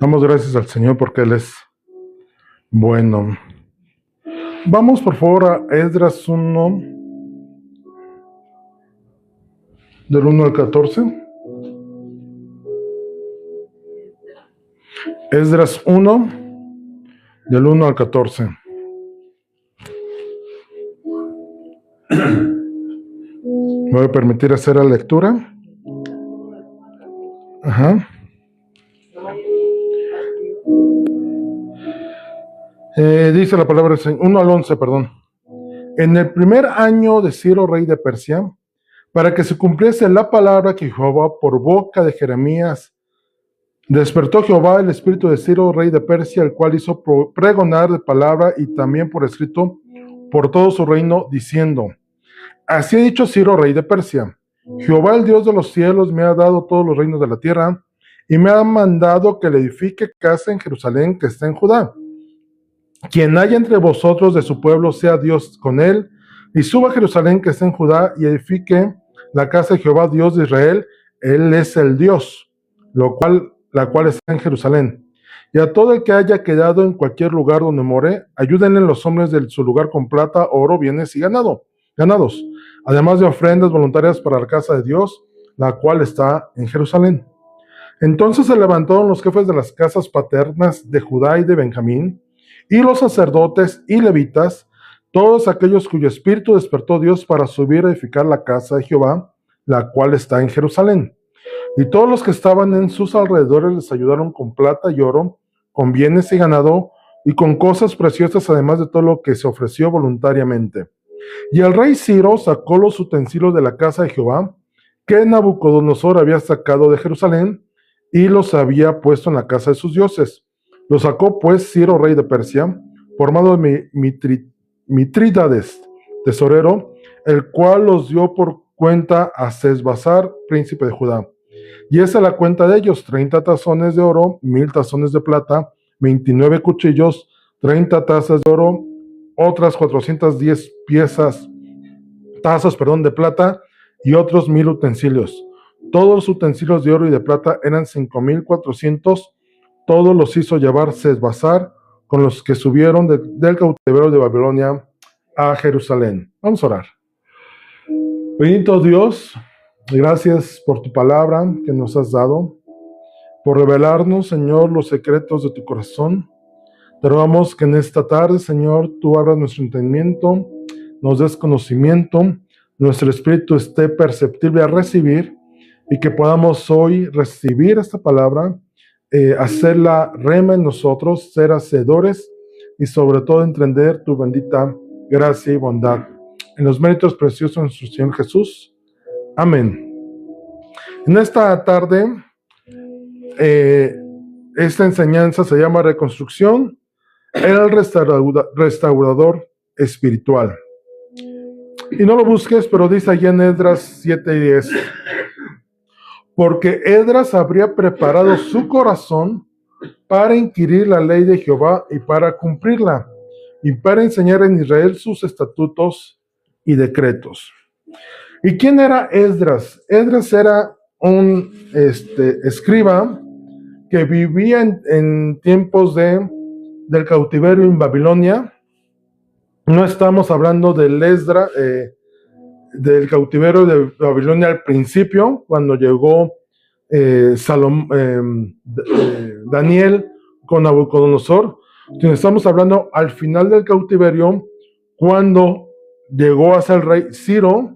Damos gracias al Señor porque Él es bueno. Vamos por favor a Esdras 1, del 1 al 14. Esdras 1, del 1 al 14. Me voy a permitir hacer la lectura. Ajá. Dice la palabra 1 al 11, perdón. En el primer año de Ciro, rey de Persia, para que se cumpliese la palabra que Jehová por boca de Jeremías, despertó Jehová el espíritu de Ciro, rey de Persia, el cual hizo pregonar de palabra y también por escrito por todo su reino, diciendo: Así ha dicho Ciro, rey de Persia: Jehová, el Dios de los cielos, me ha dado todos los reinos de la tierra, y me ha mandado que le edifique casa en Jerusalén, que está en Judá. Quien haya entre vosotros de su pueblo, sea Dios con él, y suba a Jerusalén, que está en Judá, y edifique la casa de Jehová, Dios de Israel. Él es el Dios, la cual está en Jerusalén. Y a todo el que haya quedado en cualquier lugar donde more, ayúdenle los hombres de su lugar con plata, oro, bienes y ganados, además de ofrendas voluntarias para la casa de Dios, la cual está en Jerusalén. Entonces se levantaron los jefes de las casas paternas de Judá y de Benjamín, y los sacerdotes y levitas, todos aquellos cuyo espíritu despertó Dios para subir a edificar la casa de Jehová, la cual está en Jerusalén. Y todos los que estaban en sus alrededores les ayudaron con plata y oro, con bienes y ganado, y con cosas preciosas, además de todo lo que se ofreció voluntariamente. Y el rey Ciro sacó los utensilios de la casa de Jehová, que Nabucodonosor había sacado de Jerusalén, y los había puesto en la casa de sus dioses. Lo sacó pues Ciro, rey de Persia, por mano de Mitrídates, tesorero, el cual los dio por cuenta a Sesbazar, príncipe de Judá. Y esa es la cuenta de ellos: 30 tazones de oro, 1000 tazones de plata, 29 cuchillos, 30 tazas de oro, otras 410 tazas de plata, y otros 1000 utensilios. Todos los utensilios de oro y de plata eran 5400. Todos los hizo llevar Sesbazar con los que subieron del cautiverio de Babilonia a Jerusalén. Vamos a orar. Bendito Dios, gracias por tu palabra que nos has dado, por revelarnos, Señor, los secretos de tu corazón. Te rogamos que en esta tarde, Señor, tú abras nuestro entendimiento, nos des conocimiento, nuestro espíritu esté perceptible a recibir, y que podamos hoy recibir esta palabra, hacerla rema en nosotros, ser hacedores y sobre todo entender tu bendita gracia y bondad. En los méritos preciosos de nuestro Señor Jesús. Amén. En esta tarde, esta enseñanza se llama Reconstrucción. Era el restaurador espiritual. Y no lo busques, pero dice allá en Esdras 7 y 10. Porque Esdras habría preparado su corazón para inquirir la ley de Jehová y para cumplirla, y para enseñar en Israel sus estatutos y decretos. ¿Y quién era Esdras? Esdras era un escriba que vivía en tiempos del cautiverio en Babilonia. No estamos hablando del Esdras del cautiverio de Babilonia al principio, cuando llegó Daniel con Nabucodonosor. Estamos hablando al final del cautiverio, cuando llegó a ser rey Ciro,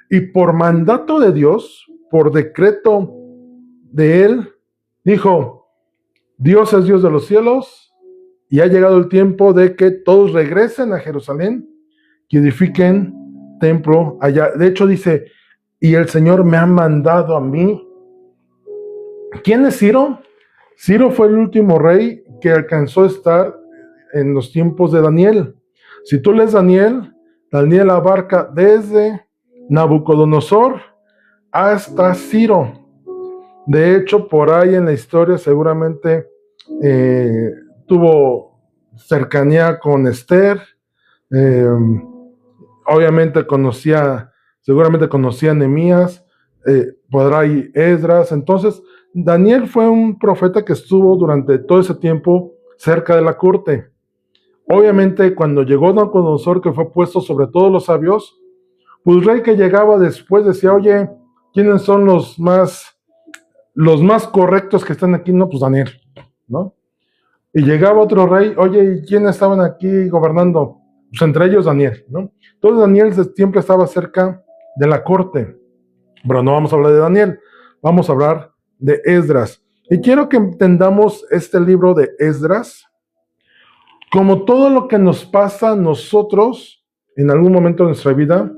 y por mandato de Dios, por decreto de él, dijo: Dios es Dios de los cielos, y ha llegado el tiempo de que todos regresen a Jerusalén y edifiquen templo allá. De hecho dice: y el Señor me ha mandado a mí. ¿Quién es Ciro? Ciro fue el último rey que alcanzó a estar en los tiempos de Daniel. Si tú lees Daniel abarca desde Nabucodonosor hasta Ciro. De hecho, por ahí en la historia seguramente tuvo cercanía con Esther. Obviamente seguramente conocía a Nehemías, podrá ir Esdras. Entonces, Daniel fue un profeta que estuvo durante todo ese tiempo cerca de la corte. Obviamente, cuando llegó Nabucodonosor, que fue puesto sobre todos los sabios, pues el rey que llegaba después decía, oye, ¿quiénes son los más correctos que están aquí? No, pues Daniel, ¿no? Y llegaba otro rey, oye, ¿y quiénes estaban aquí gobernando? Pues entre ellos Daniel, ¿no? Entonces Daniel siempre estaba cerca de la corte. Pero no vamos a hablar de Daniel, vamos a hablar de Esdras. Y quiero que entendamos este libro de Esdras como todo lo que nos pasa a nosotros en algún momento de nuestra vida,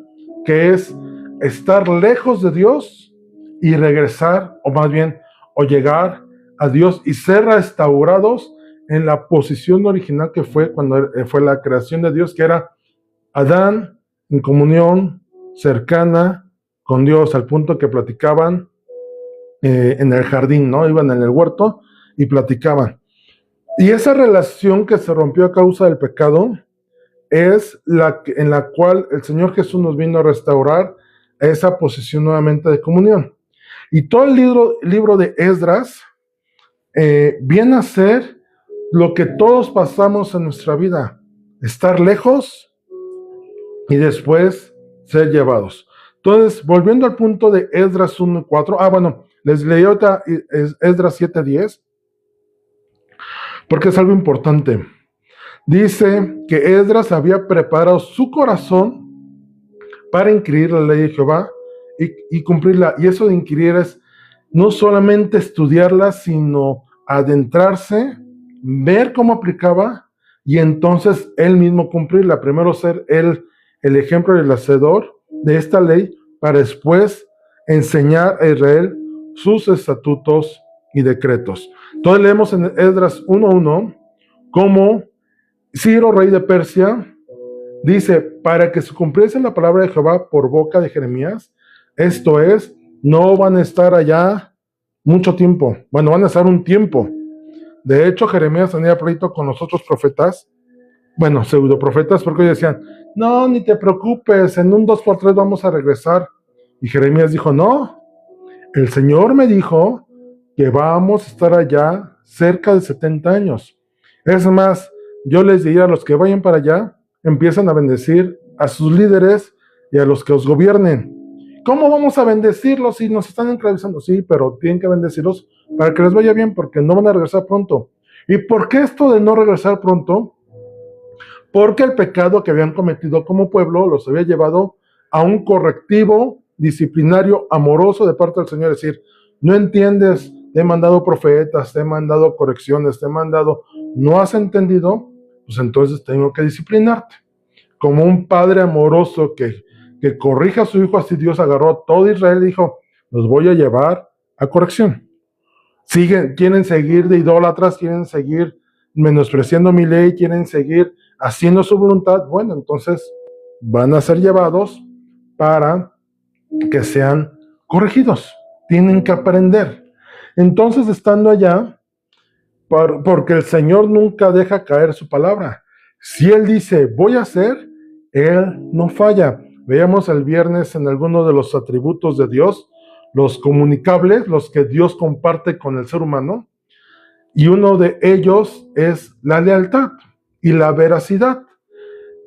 que es estar lejos de Dios y regresar, o más bien, o llegar a Dios y ser restaurados en la posición original que fue cuando fue la creación de Dios, que era Adán en comunión cercana con Dios, al punto que platicaban en el jardín, ¿no? Iban en el huerto y platicaban. Y esa relación que se rompió a causa del pecado es en la cual el Señor Jesús nos vino a restaurar esa posición nuevamente de comunión. Y todo el libro de Esdras viene a ser lo que todos pasamos en nuestra vida, estar lejos y después ser llevados. Entonces, volviendo al punto de Esdras 1:4, les leí ahorita Esdras 7:10, porque es algo importante. Dice que Esdras había preparado su corazón para inquirir la ley de Jehová y cumplirla. Y eso de inquirir es no solamente estudiarla, sino adentrarse, ver cómo aplicaba y entonces él mismo cumplirla. Primero ser él el ejemplo y el hacedor de esta ley para después enseñar a Israel sus estatutos y decretos. Entonces leemos en Esdras 1:1 cómo Ciro, rey de Persia, dice, para que se cumpliese la palabra de Jehová por boca de Jeremías, esto es, no van a estar allá mucho tiempo, van a estar un tiempo. De hecho, Jeremías tenía pleito con los otros profetas, pseudo profetas, porque ellos decían, no, ni te preocupes, en un 2x3 vamos a regresar. Y Jeremías dijo, no, el Señor me dijo que vamos a estar allá cerca de 70 años. Es más, yo les diría a los que vayan para allá, empiezan a bendecir a sus líderes y a los que os gobiernen. ¿Cómo vamos a bendecirlos si nos están esclavizando? Sí, pero tienen que bendecirlos para que les vaya bien, porque no van a regresar pronto. ¿Y por qué esto de no regresar pronto? Porque el pecado que habían cometido como pueblo los había llevado a un correctivo disciplinario amoroso de parte del Señor. Es decir, no entiendes, te he mandado profetas, te he mandado correcciones, te he mandado, no has entendido, pues entonces tengo que disciplinarte. Como un padre amoroso que corrija a su hijo, así Dios agarró a todo Israel y dijo, los voy a llevar a corrección. Quieren seguir de idólatras, quieren seguir menospreciando mi ley, quieren seguir haciendo su voluntad, bueno, entonces van a ser llevados para que sean corregidos. Tienen que aprender. Entonces, estando allá, porque el Señor nunca deja caer su palabra. Si Él dice, voy a hacer, Él no falla. Veíamos el viernes en alguno de los atributos de Dios, los comunicables, los que Dios comparte con el ser humano, y uno de ellos es la lealtad y la veracidad.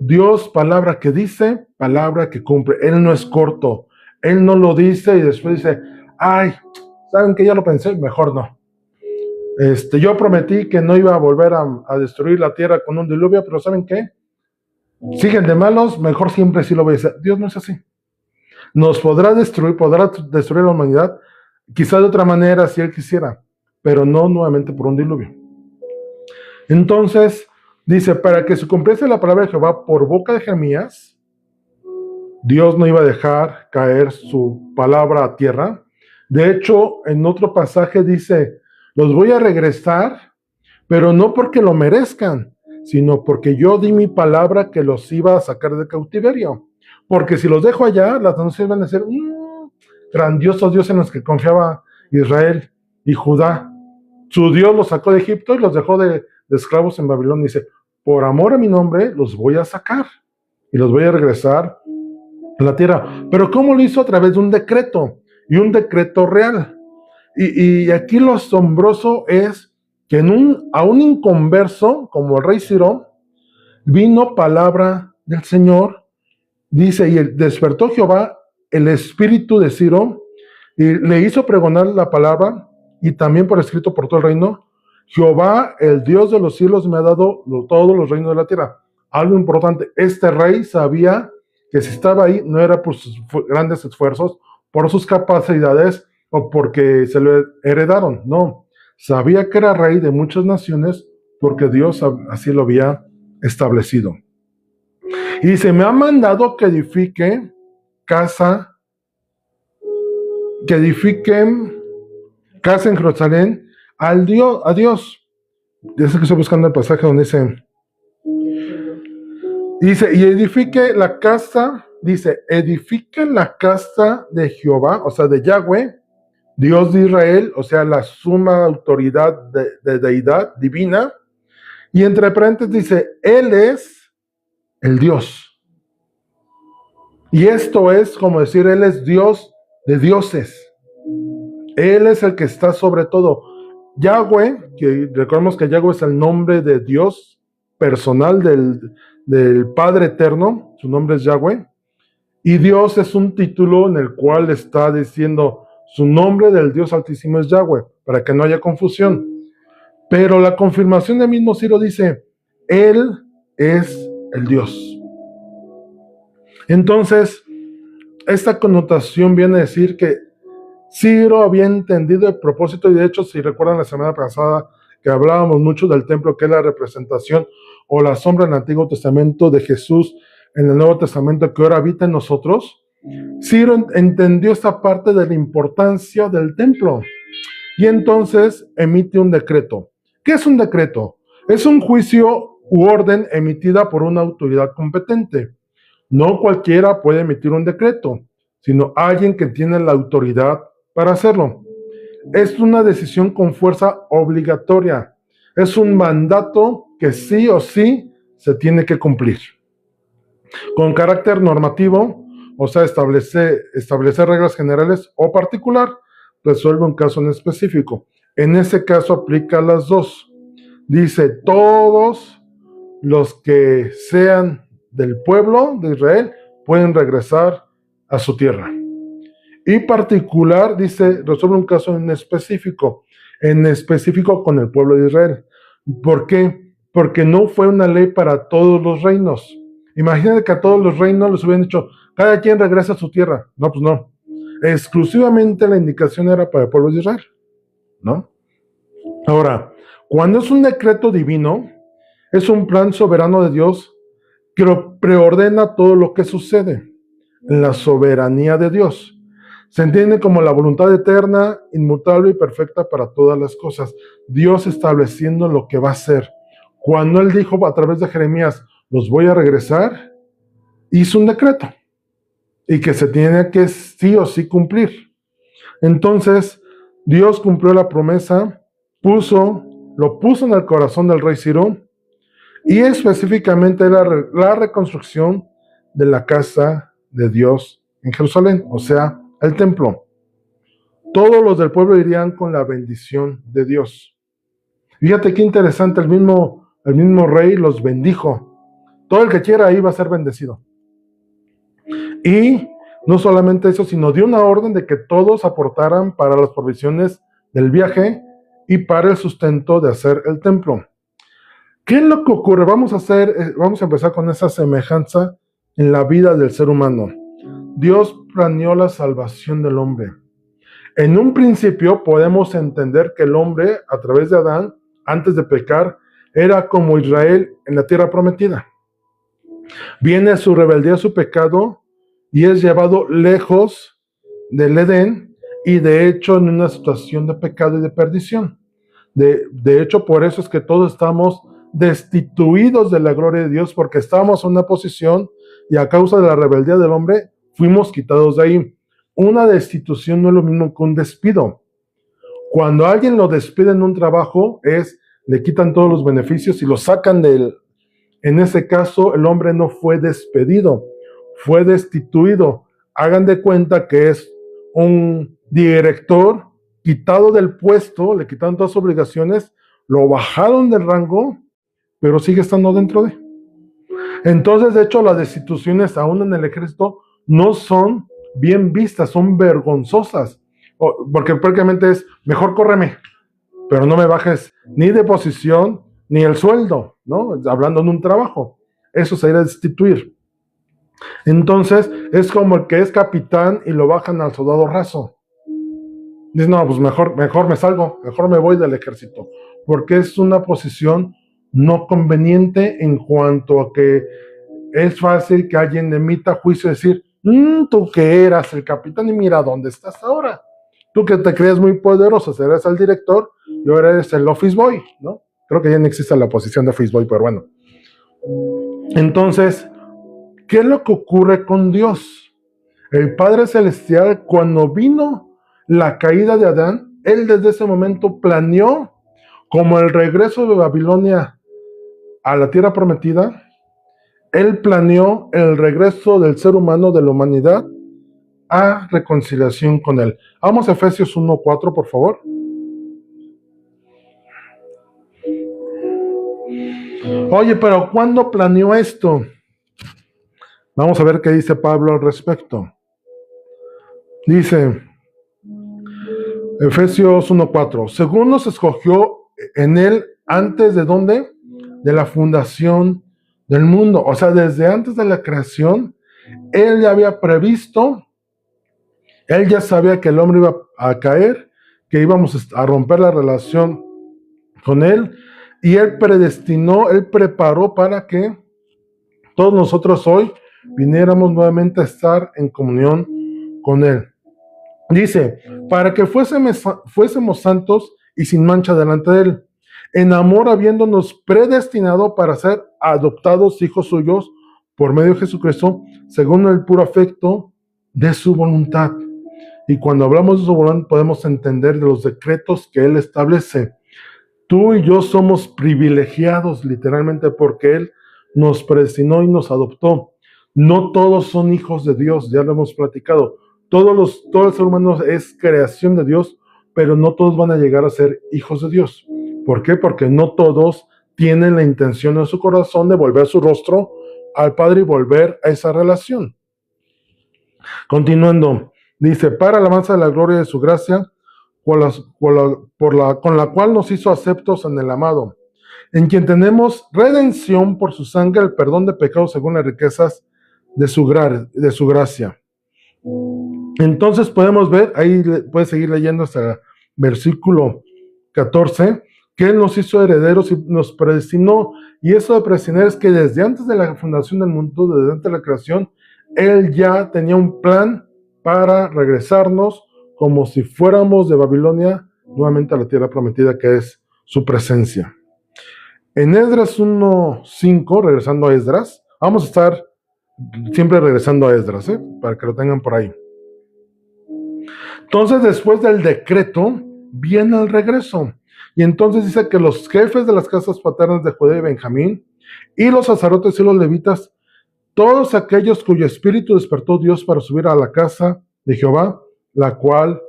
Dios, palabra que dice, palabra que cumple. Él no es corto. Él no lo dice y después dice, ay, ¿saben que ya lo pensé? Mejor no. Yo prometí que no iba a volver a destruir la tierra con un diluvio, pero ¿saben qué? Siguen de malos, mejor siempre sí lo voy a hacer. Dios no es así. Nos podrá destruir la humanidad, quizá de otra manera si Él quisiera, pero no nuevamente por un diluvio. Entonces, dice, para que se cumpliese la palabra de Jehová por boca de Jeremías, Dios no iba a dejar caer su palabra a tierra. De hecho, en otro pasaje dice, los voy a regresar, pero no porque lo merezcan, sino porque yo di mi palabra que los iba a sacar de cautiverio. Porque si los dejo allá, las naciones van a ser grandiosos dioses en los que confiaba Israel y Judá. Su Dios los sacó de Egipto y los dejó de esclavos en Babilonia. Dice, por amor a mi nombre, los voy a sacar y los voy a regresar a la tierra. Pero ¿cómo lo hizo? A través de un decreto, y un decreto real. Y aquí lo asombroso es que a un inconverso, como el rey Ciro, vino palabra del Señor, dice, y despertó Jehová el espíritu de Ciro, y le hizo pregonar la palabra, y también por escrito por todo el reino, Jehová, el Dios de los cielos, me ha dado todos los reinos de la tierra. Algo importante, este rey sabía que si estaba ahí no era por sus grandes esfuerzos, por sus capacidades o porque se lo heredaron, no. Sabía que era rey de muchas naciones porque Dios así lo había establecido. Y se me ha mandado que edifique casa en Jerusalén a Dios. Dice que estoy buscando el pasaje donde dice, y edifique la casa de Jehová, o sea, de Yahweh, Dios de Israel, o sea, la suma autoridad de deidad divina. Y entre paréntesis dice, Él es el Dios. Y esto es como decir, Él es Dios de dioses. Él es el que está sobre todo. Yahweh, que recordemos que Yahweh es el nombre de Dios personal del Padre Eterno, su nombre es Yahweh, y Dios es un título en el cual está diciendo su nombre del Dios Altísimo es Yahweh, para que no haya confusión. Pero la confirmación del mismo Ciro dice, Él es el Dios. Entonces, esta connotación viene a decir que Ciro había entendido el propósito, y de hecho, si recuerdan la semana pasada que hablábamos mucho del templo, que es la representación o la sombra en el Antiguo Testamento de Jesús en el Nuevo Testamento que ahora habita en nosotros, Ciro entendió esta parte de la importancia del templo y entonces emite un decreto. ¿Qué es un decreto? Es un juicio u orden emitida por una autoridad competente. No cualquiera puede emitir un decreto, sino alguien que tiene la autoridad para hacerlo. Es una decisión con fuerza obligatoria. Es un mandato que sí o sí se tiene que cumplir. Con carácter normativo, o sea, establecer reglas generales o particular, resuelve un caso en específico. En ese caso aplica las dos. Dice, todos los que sean del pueblo de Israel pueden regresar a su tierra. Y particular, dice, resuelve un caso en específico con el pueblo de Israel. ¿Por qué? Porque no fue una ley para todos los reinos. Imagínate que a todos los reinos les hubieran dicho, cada quien regresa a su tierra. No, pues no. Exclusivamente la indicación era para el pueblo de Israel, ¿no? Ahora, cuando es un decreto divino, es un plan soberano de Dios que preordena todo lo que sucede en la soberanía de Dios. Se entiende como la voluntad eterna, inmutable y perfecta para todas las cosas. Dios estableciendo lo que va a hacer. Cuando Él dijo a través de Jeremías, los voy a regresar, hizo un decreto y que se tiene que sí o sí cumplir. Entonces, Dios cumplió la promesa, lo puso en el corazón del rey Ciro, y específicamente la reconstrucción de la casa de Dios en Jerusalén, o sea, el templo. Todos los del pueblo irían con la bendición de Dios. Fíjate qué interesante, el mismo rey los bendijo. Todo el que quiera ahí va a ser bendecido. Y no solamente eso, sino dio una orden de que todos aportaran para las provisiones del viaje y para el sustento de hacer el templo. ¿Qué es lo que ocurre? Vamos a empezar con esa semejanza en la vida del ser humano. Dios planeó la salvación del hombre. En un principio podemos entender que el hombre, a través de Adán, antes de pecar, era como Israel en la tierra prometida. Viene su rebeldía, su pecado, y es llevado lejos del Edén, y de hecho en una situación de pecado y de perdición. De hecho, por eso es que todos estamos destituidos de la gloria de Dios, porque estábamos en una posición y a causa de la rebeldía del hombre fuimos quitados de ahí. Una destitución no es lo mismo que un despido. Cuando alguien lo despide en un trabajo, le quitan todos los beneficios y lo sacan en ese caso, el hombre no fue despedido, fue destituido. Hagan de cuenta que es un director quitado del puesto, le quitaron todas sus obligaciones, lo bajaron del rango, pero sigue estando dentro de. Entonces, de hecho, las destituciones aún en el ejército no son bien vistas, son vergonzosas, porque prácticamente es, mejor córreme, pero no me bajes ni de posición ni el sueldo, ¿no? Hablando en un trabajo. Eso se irá a destituir. Entonces, es como el que es capitán y lo bajan al soldado raso. Dice, no, pues mejor me salgo, mejor me voy del ejército, porque es una posición no conveniente en cuanto a que es fácil que alguien emita juicio y decir, tú que eras el capitán y mira dónde estás ahora. Tú que te crees muy poderoso, serás el director y ahora eres el office boy, ¿no? Creo que ya no existe la posición de office boy, pero bueno. Entonces, ¿qué es lo que ocurre con Dios? El Padre Celestial, cuando vino la caída de Adán, Él desde ese momento planeó como el regreso de Babilonia a la tierra prometida. Él planeó el regreso del ser humano, de la humanidad, a reconciliación con Él. Vamos a Efesios 1:4, por favor. Oye, pero ¿cuándo planeó esto? Vamos a ver qué dice Pablo al respecto. Dice, Efesios 1:4, según nos escogió en Él antes de ¿dónde? De la fundación del mundo. O sea, desde antes de la creación, Él ya había previsto, Él ya sabía que el hombre iba a caer, que íbamos a romper la relación con Él, y Él predestinó, Él preparó para que todos nosotros hoy viniéramos nuevamente a estar en comunión con Él. Dice, para que fuésemos santos y sin mancha delante de Él, en amor habiéndonos predestinado para ser adoptados hijos suyos por medio de Jesucristo, según el puro afecto de su voluntad. Y cuando hablamos de su voluntad podemos entender de los decretos que Él establece. Tú y yo somos privilegiados literalmente porque Él nos predestinó y nos adoptó. No todos son hijos de Dios, ya lo hemos platicado. Todo el ser humano es creación de Dios, pero no todos van a llegar a ser hijos de Dios. ¿Por qué? Porque no todos tienen la intención en su corazón de volver su rostro al Padre y volver a esa relación. Continuando, dice, para alabanza de la gloria de su gracia, con la cual nos hizo aceptos en el amado, en quien tenemos redención por su sangre, el perdón de pecados según las riquezas de su gracia. Entonces podemos ver, ahí puedes seguir leyendo hasta el versículo 14, que Él nos hizo herederos y nos predestinó. Y eso de predestinar es que desde antes de la fundación del mundo, desde antes de la creación, Él ya tenía un plan para regresarnos como si fuéramos de Babilonia nuevamente a la tierra prometida, que es su presencia. En Esdras 1:5, regresando a Esdras, vamos a estar siempre regresando a Esdras, para que lo tengan por ahí. Entonces, después del decreto, viene el regreso. Y entonces dice que los jefes de las casas paternas de Judá y Benjamín, y los sacerdotes y los levitas, todos aquellos cuyo espíritu despertó Dios para subir a la casa de Jehová, la cual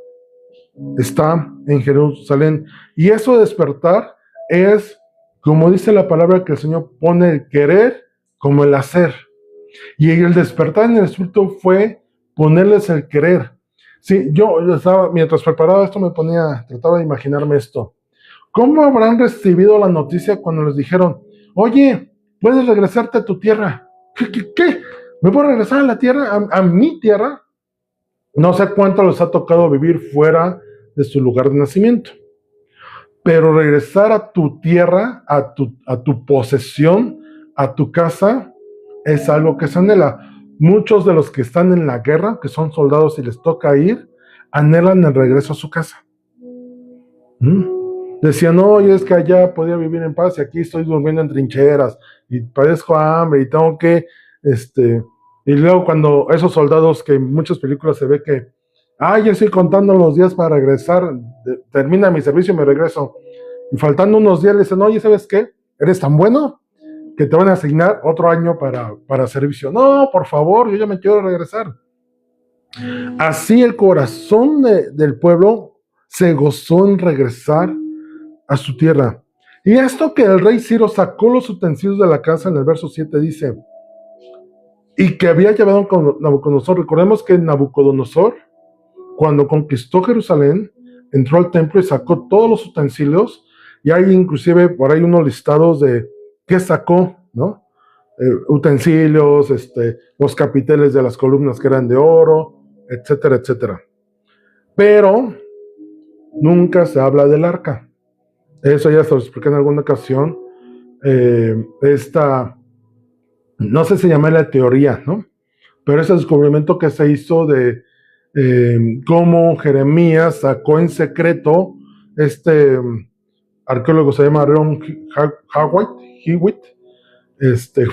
está en Jerusalén. Y eso de despertar es, como dice la palabra, que el Señor pone el querer como el hacer. Y el despertar en el espíritu fue ponerles el querer. Sí, yo estaba, mientras preparaba esto, trataba de imaginarme esto. ¿Cómo habrán recibido la noticia cuando les dijeron, oye, puedes regresarte a tu tierra? ¿Qué? ¿Me puedo regresar a la tierra, a mi tierra? No sé cuánto les ha tocado vivir fuera de su lugar de nacimiento. Pero regresar a tu tierra, a tu posesión, a tu casa, es algo que se anhela. Muchos de los que están en la guerra, que son soldados y les toca ir, anhelan el regreso a su casa. Decían, no, es que allá podía vivir en paz y aquí estoy durmiendo en trincheras y padezco hambre y tengo que, y luego cuando esos soldados que en muchas películas se ve que, yo estoy contando los días para regresar, termina mi servicio y me regreso. Y faltando unos días le dicen, oye, ¿sabes qué? Eres tan bueno que te van a asignar otro año para servicio. No, por favor, yo ya me quiero regresar. Así el corazón del pueblo se gozó en regresar a su tierra. Y esto que el rey Ciro sacó los utensilios de la casa, en el verso 7 dice, y que había llevado con Nabucodonosor. Recordemos que Nabucodonosor, cuando conquistó Jerusalén, entró al templo y sacó todos los utensilios, y hay inclusive por ahí unos listados de qué sacó, ¿no? Utensilios, los capiteles de las columnas que eran de oro, etcétera, etcétera. Pero nunca se habla del arca. Eso ya se lo expliqué en alguna ocasión. No sé si llama la teoría, ¿no? Pero ese descubrimiento que se hizo de cómo Jeremías sacó en secreto, arqueólogo se llama Ron Hewitt,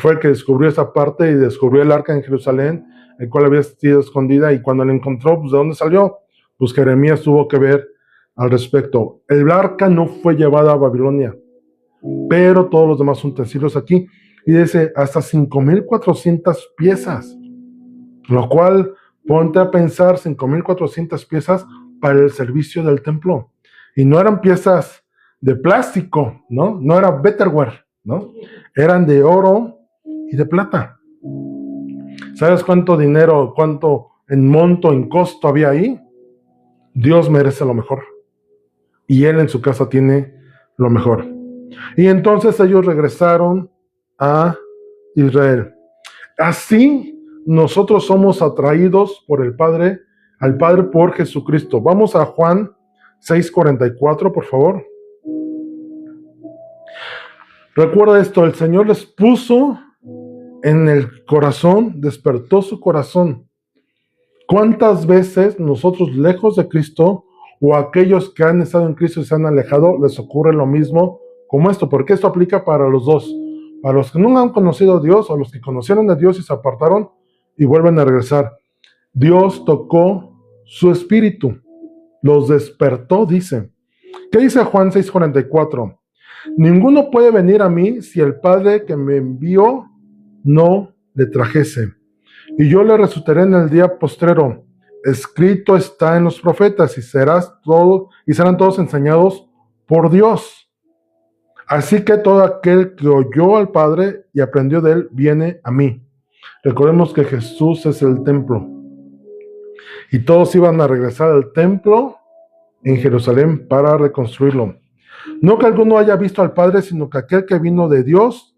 fue el que descubrió esa parte y descubrió el arca en Jerusalén, el cual había sido escondida, y cuando la encontró, pues ¿de dónde salió? Pues Jeremías tuvo que ver al respecto. El arca no fue llevada a Babilonia, pero todos los demás utensilios aquí, y dice hasta 5,400 piezas, lo cual ponte a pensar 5,400 piezas para el servicio del templo, y no eran piezas de plástico, ¿no? No era betterware, ¿no? Eran de oro y de plata. ¿Sabes cuánto dinero, cuánto en monto, en costo había ahí? Dios merece lo mejor, y Él en su casa tiene lo mejor. Y entonces ellos regresaron a Israel. Así nosotros somos atraídos por el Padre, al Padre por Jesucristo. Vamos a Juan 6:44, por favor. Recuerda esto, el Señor les puso en el corazón, despertó su corazón. ¿Cuántas veces nosotros lejos de Cristo, o aquellos que han estado en Cristo y se han alejado, les ocurre lo mismo como esto? Porque esto aplica para los dos, para los que no han conocido a Dios, o los que conocieron a Dios y se apartaron y vuelven a regresar. Dios tocó su espíritu, los despertó, dice. ¿Qué dice Juan 6:44? Ninguno puede venir a mí si el Padre que me envió no le trajese, y yo le resucitaré en el día postrero. Escrito está en los profetas, y serán todos enseñados por Dios. Así que todo aquel que oyó al Padre y aprendió de él, viene a mí. Recordemos que Jesús es el templo, y todos iban a regresar al templo en Jerusalén para reconstruirlo. No que alguno haya visto al Padre, sino que aquel que vino de Dios,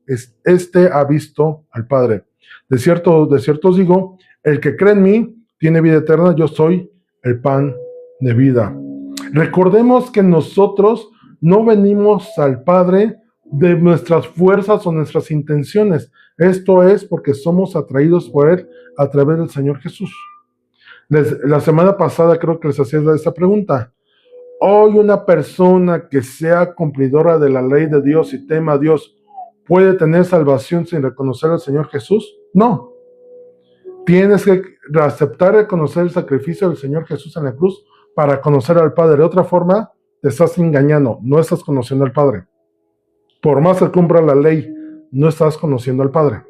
ha visto al Padre. De cierto os digo, el que cree en mí tiene vida eterna. Yo soy el pan de vida. Recordemos que nosotros no venimos al Padre de nuestras fuerzas o nuestras intenciones. Esto es porque somos atraídos por Él a través del Señor Jesús. La semana pasada creo que les hacía esta pregunta. ¿Hoy una persona que sea cumplidora de la ley de Dios y tema a Dios puede tener salvación sin reconocer al Señor Jesús? No. Tienes que aceptar y reconocer el sacrificio del Señor Jesús en la cruz para conocer al Padre. De otra forma, te estás engañando, no estás conociendo al Padre. Por más que cumpla la ley, no estás conociendo al Padre.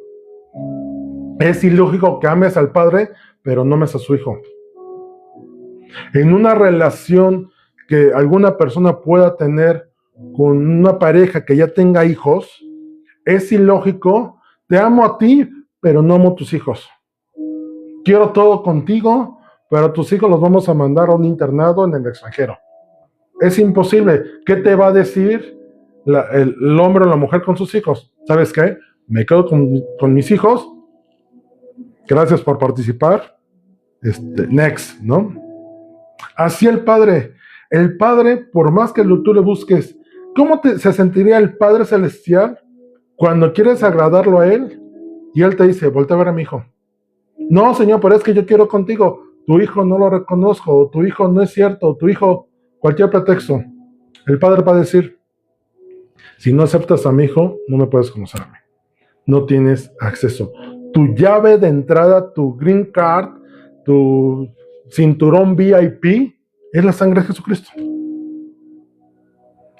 Es ilógico que ames al Padre, pero no ames a su Hijo. En una relación que alguna persona pueda tener con una pareja que ya tenga hijos, es ilógico, te amo a ti, pero no amo a tus hijos. Quiero todo contigo, pero a tus hijos los vamos a mandar a un internado en el extranjero. Es imposible. ¿Qué te va a decir el hombre o la mujer con sus hijos? ¿Sabes qué? Me quedo con mis hijos. Gracias por participar. Next, ¿no? Así el Padre, por más que tú le busques, ¿cómo se sentiría el Padre Celestial cuando quieres agradarlo a Él y Él te dice, voltea a ver a mi hijo? No, Señor, pero es que yo quiero contigo. Tu hijo no lo reconozco, o tu hijo no es cierto, o tu hijo, cualquier pretexto. El Padre va a decir, si no aceptas a mi hijo, no me puedes conocer a mí. No tienes acceso. Tu llave de entrada, tu green card, tu cinturón VIP, es la sangre de Jesucristo.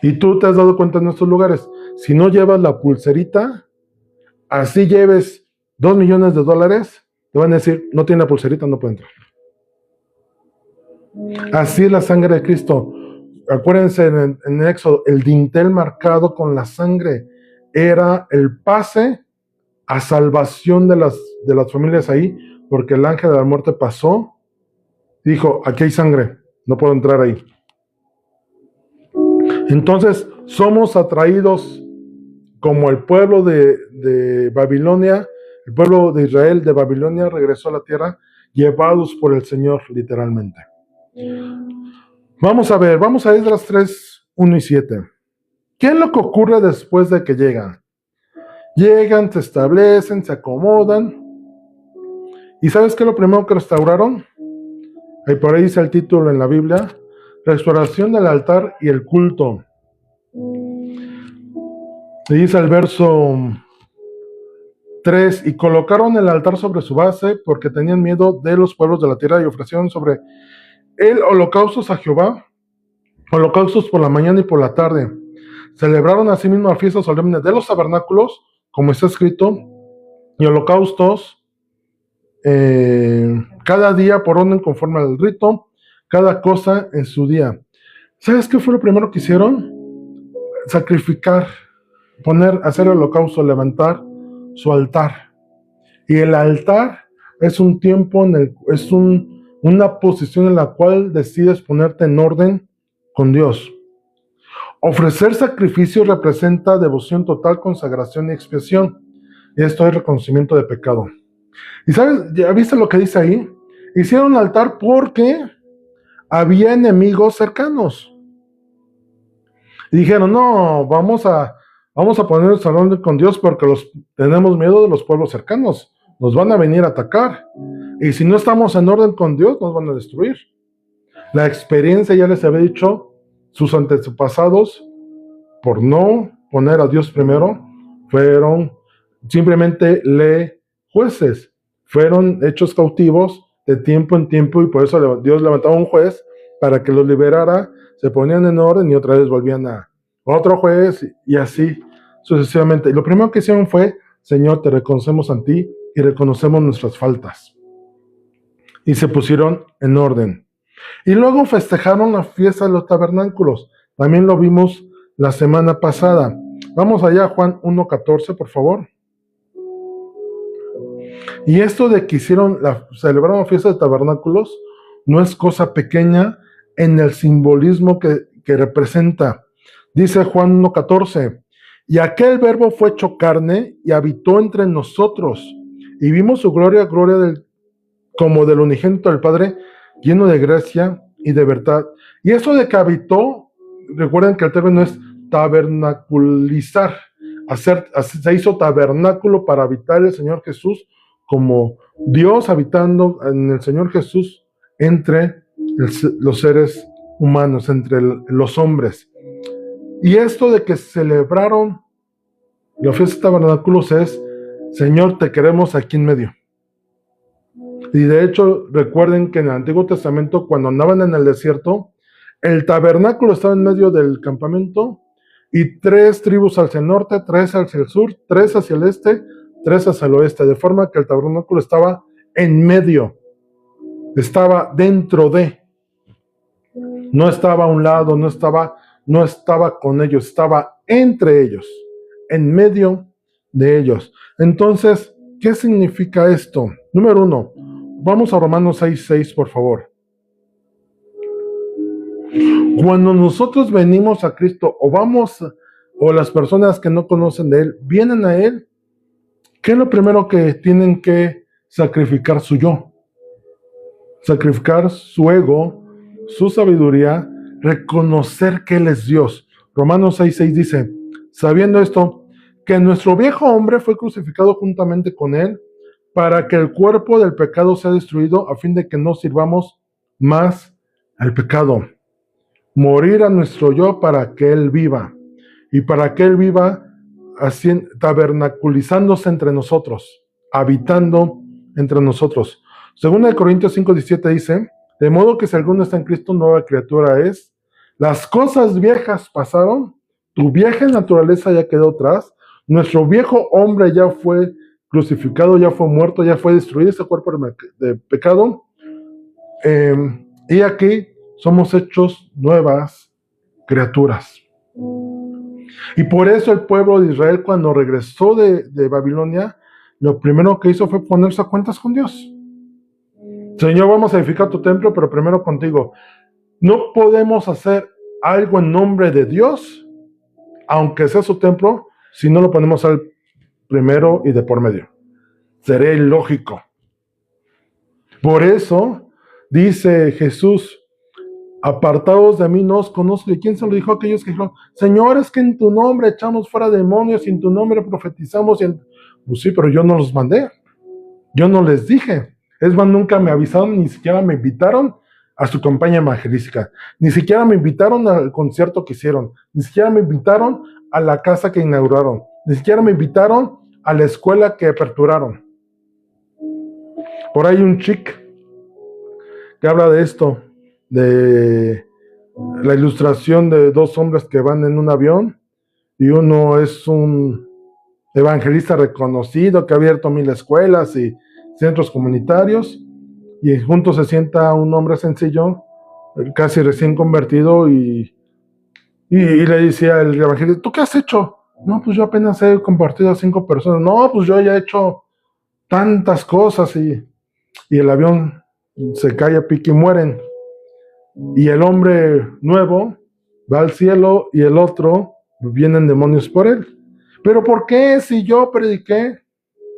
Y tú te has dado cuenta en estos lugares, si no llevas la pulserita, así lleves $2 millones, te van a decir, no tiene la pulserita, no puede entrar. Así es la sangre de Cristo. acuérdense en Éxodo, el dintel marcado con la sangre era el pase a salvación de las familias ahí, porque el ángel de la muerte pasó y dijo, aquí hay sangre, no puedo entrar ahí. Entonces somos atraídos como el pueblo de Babilonia, el pueblo de Israel de Babilonia regresó a la tierra, llevados por el Señor literalmente. Vamos a ver Esdras 3, 1 y 7. ¿Qué es lo que ocurre después de que llegan? Llegan, se establecen, se acomodan. ¿Y sabes qué es lo primero que restauraron? Ahí por ahí dice el título en la Biblia, restauración del altar y el culto. Y dice el verso 3, y colocaron el altar sobre su base porque tenían miedo de los pueblos de la tierra y ofrecieron sobre él holocaustos a Jehová, holocaustos por la mañana y por la tarde. Celebraron asimismo la fiesta solemne de los tabernáculos, como está escrito, y holocaustos cada día por orden conforme al rito, cada cosa en su día. ¿Sabes qué fue lo primero que hicieron? Sacrificar, hacer el holocausto, levantar su altar. Y el altar es un tiempo, una posición en la cual decides ponerte en orden con Dios. Ofrecer sacrificio representa devoción total, consagración y expiación. Y esto es reconocimiento de pecado. ¿Y sabes? ¿Ya viste lo que dice ahí? Hicieron un altar porque había enemigos cercanos. Y dijeron, no, vamos a ponernos en orden con Dios porque tenemos miedo de los pueblos cercanos. Nos van a venir a atacar. Y si no estamos en orden con Dios, nos van a destruir. La experiencia, ya les había dicho, sus antepasados, por no poner a Dios primero, fueron simplemente jueces. Fueron hechos cautivos de tiempo en tiempo y por eso Dios levantaba un juez para que los liberara, se ponían en orden y otra vez volvían a otro juez y así sucesivamente. Y lo primero que hicieron fue, Señor, te reconocemos a ti y reconocemos nuestras faltas. Y se pusieron en orden. Y luego festejaron la fiesta de los tabernáculos. También lo vimos la semana pasada. Vamos allá, Juan 1:14, por favor. Y esto de que celebraron la fiesta de tabernáculos no es cosa pequeña en el simbolismo que representa. Dice Juan 1:14, y aquel verbo fue hecho carne y habitó entre nosotros, y vimos su gloria como del unigénito del Padre, lleno de gracia y de verdad. Y eso de que habitó, recuerden que el término es tabernaculizar, se hizo tabernáculo para habitar el Señor Jesús, como Dios habitando en el Señor Jesús entre los seres humanos, entre los hombres. Y esto de que celebraron la fiesta de tabernáculos es, Señor, te queremos aquí en medio. Y de hecho, recuerden que en el Antiguo Testamento, cuando andaban en el desierto, el tabernáculo estaba en medio del campamento y 3 tribus hacia el norte, 3 hacia el sur, 3 hacia el este, 3 hacia el oeste, de forma que el tabernáculo estaba en medio, estaba dentro de, no estaba a un lado, no estaba con ellos, estaba entre ellos, en medio de ellos. Entonces, ¿qué significa esto? Número 1, vamos a Romanos 6:6, por favor. Cuando nosotros venimos a Cristo, o las personas que no conocen de Él, vienen a Él, ¿qué es lo primero que tienen que sacrificar? Su yo. Sacrificar su ego, su sabiduría, reconocer que Él es Dios. Romanos 6:6 dice, sabiendo esto, que nuestro viejo hombre fue crucificado juntamente con Él, para que el cuerpo del pecado sea destruido, a fin de que no sirvamos más al pecado. Morir a nuestro yo para que Él viva. Y para que Él viva, tabernaculizándose entre nosotros, habitando entre nosotros. Según el Corintios 5:17 dice, de modo que si alguno está en Cristo, nueva criatura es. Las cosas viejas pasaron, tu vieja naturaleza ya quedó atrás, nuestro viejo hombre ya fue crucificado, ya fue muerto, ya fue destruido ese cuerpo de pecado. Y aquí somos hechos nuevas criaturas. Y por eso el pueblo de Israel, cuando regresó de Babilonia, lo primero que hizo fue ponerse a cuentas con Dios. Señor, vamos a edificar tu templo, pero primero contigo. No podemos hacer algo en nombre de Dios, aunque sea su templo, si no lo ponemos al primero y de por medio. Sería ilógico. Por eso dice Jesús: apartados de mí no os conozco. ¿Y quién se lo dijo a aquellos que dijeron: Señor, es que en tu nombre echamos fuera demonios y en tu nombre profetizamos? Pues sí, pero yo no los mandé. Yo no les dije. Es más, nunca me avisaron, ni siquiera me invitaron a su campaña evangelística. Ni siquiera me invitaron al concierto que hicieron. Ni siquiera me invitaron a la casa que inauguraron. Ni siquiera me invitaron a la escuela que aperturaron. Por ahí un chic que habla de esto, de la ilustración de dos hombres que van en un avión, y uno es un evangelista reconocido que ha abierto 1000 escuelas y centros comunitarios, y junto se sienta un hombre sencillo, casi recién convertido, y le decía el evangelista: ¿tú qué has hecho? No, pues yo apenas he compartido a 5 personas. No, pues yo ya he hecho tantas cosas, y el avión se cae a pique y mueren. Y el hombre nuevo va al cielo y el otro, vienen demonios por él. ¿Pero por qué si yo prediqué?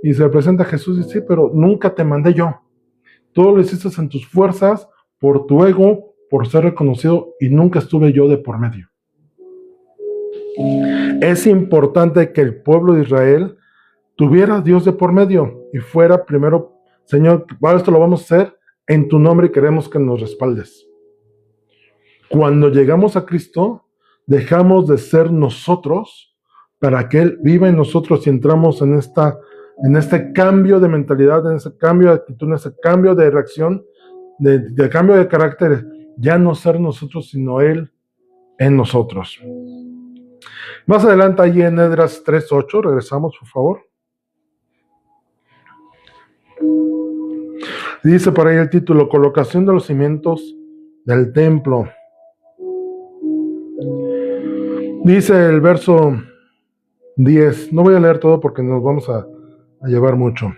Y se presenta Jesús y dice: sí, pero nunca te mandé yo. Todo lo hiciste en tus fuerzas, por tu ego, por ser reconocido, y nunca estuve yo de por medio. Es importante que el pueblo de Israel tuviera a Dios de por medio y fuera primero: Señor, esto lo vamos a hacer en tu nombre y queremos que nos respaldes. Cuando llegamos a Cristo, dejamos de ser nosotros para que Él viva en nosotros, y entramos en este cambio de mentalidad, en ese cambio de actitud, en ese cambio de reacción, de cambio de carácter. Ya no ser nosotros, sino Él en nosotros. Más adelante, ahí en Esdras 3:8, regresamos, por favor. Dice por ahí el título: colocación de los cimientos del templo. Dice el verso 10, no voy a leer todo porque nos vamos a llevar mucho.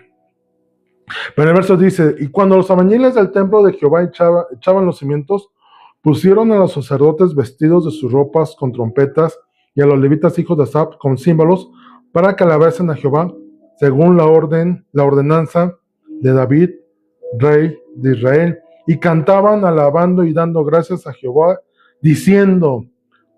Pero el verso dice: y cuando los albañiles del templo de Jehová echaban los cimientos, pusieron a los sacerdotes vestidos de sus ropas con trompetas, y a los levitas hijos de Asaf con címbalos, para que alabasen a Jehová, según la ordenanza de David, rey de Israel, y cantaban alabando y dando gracias a Jehová, diciendo: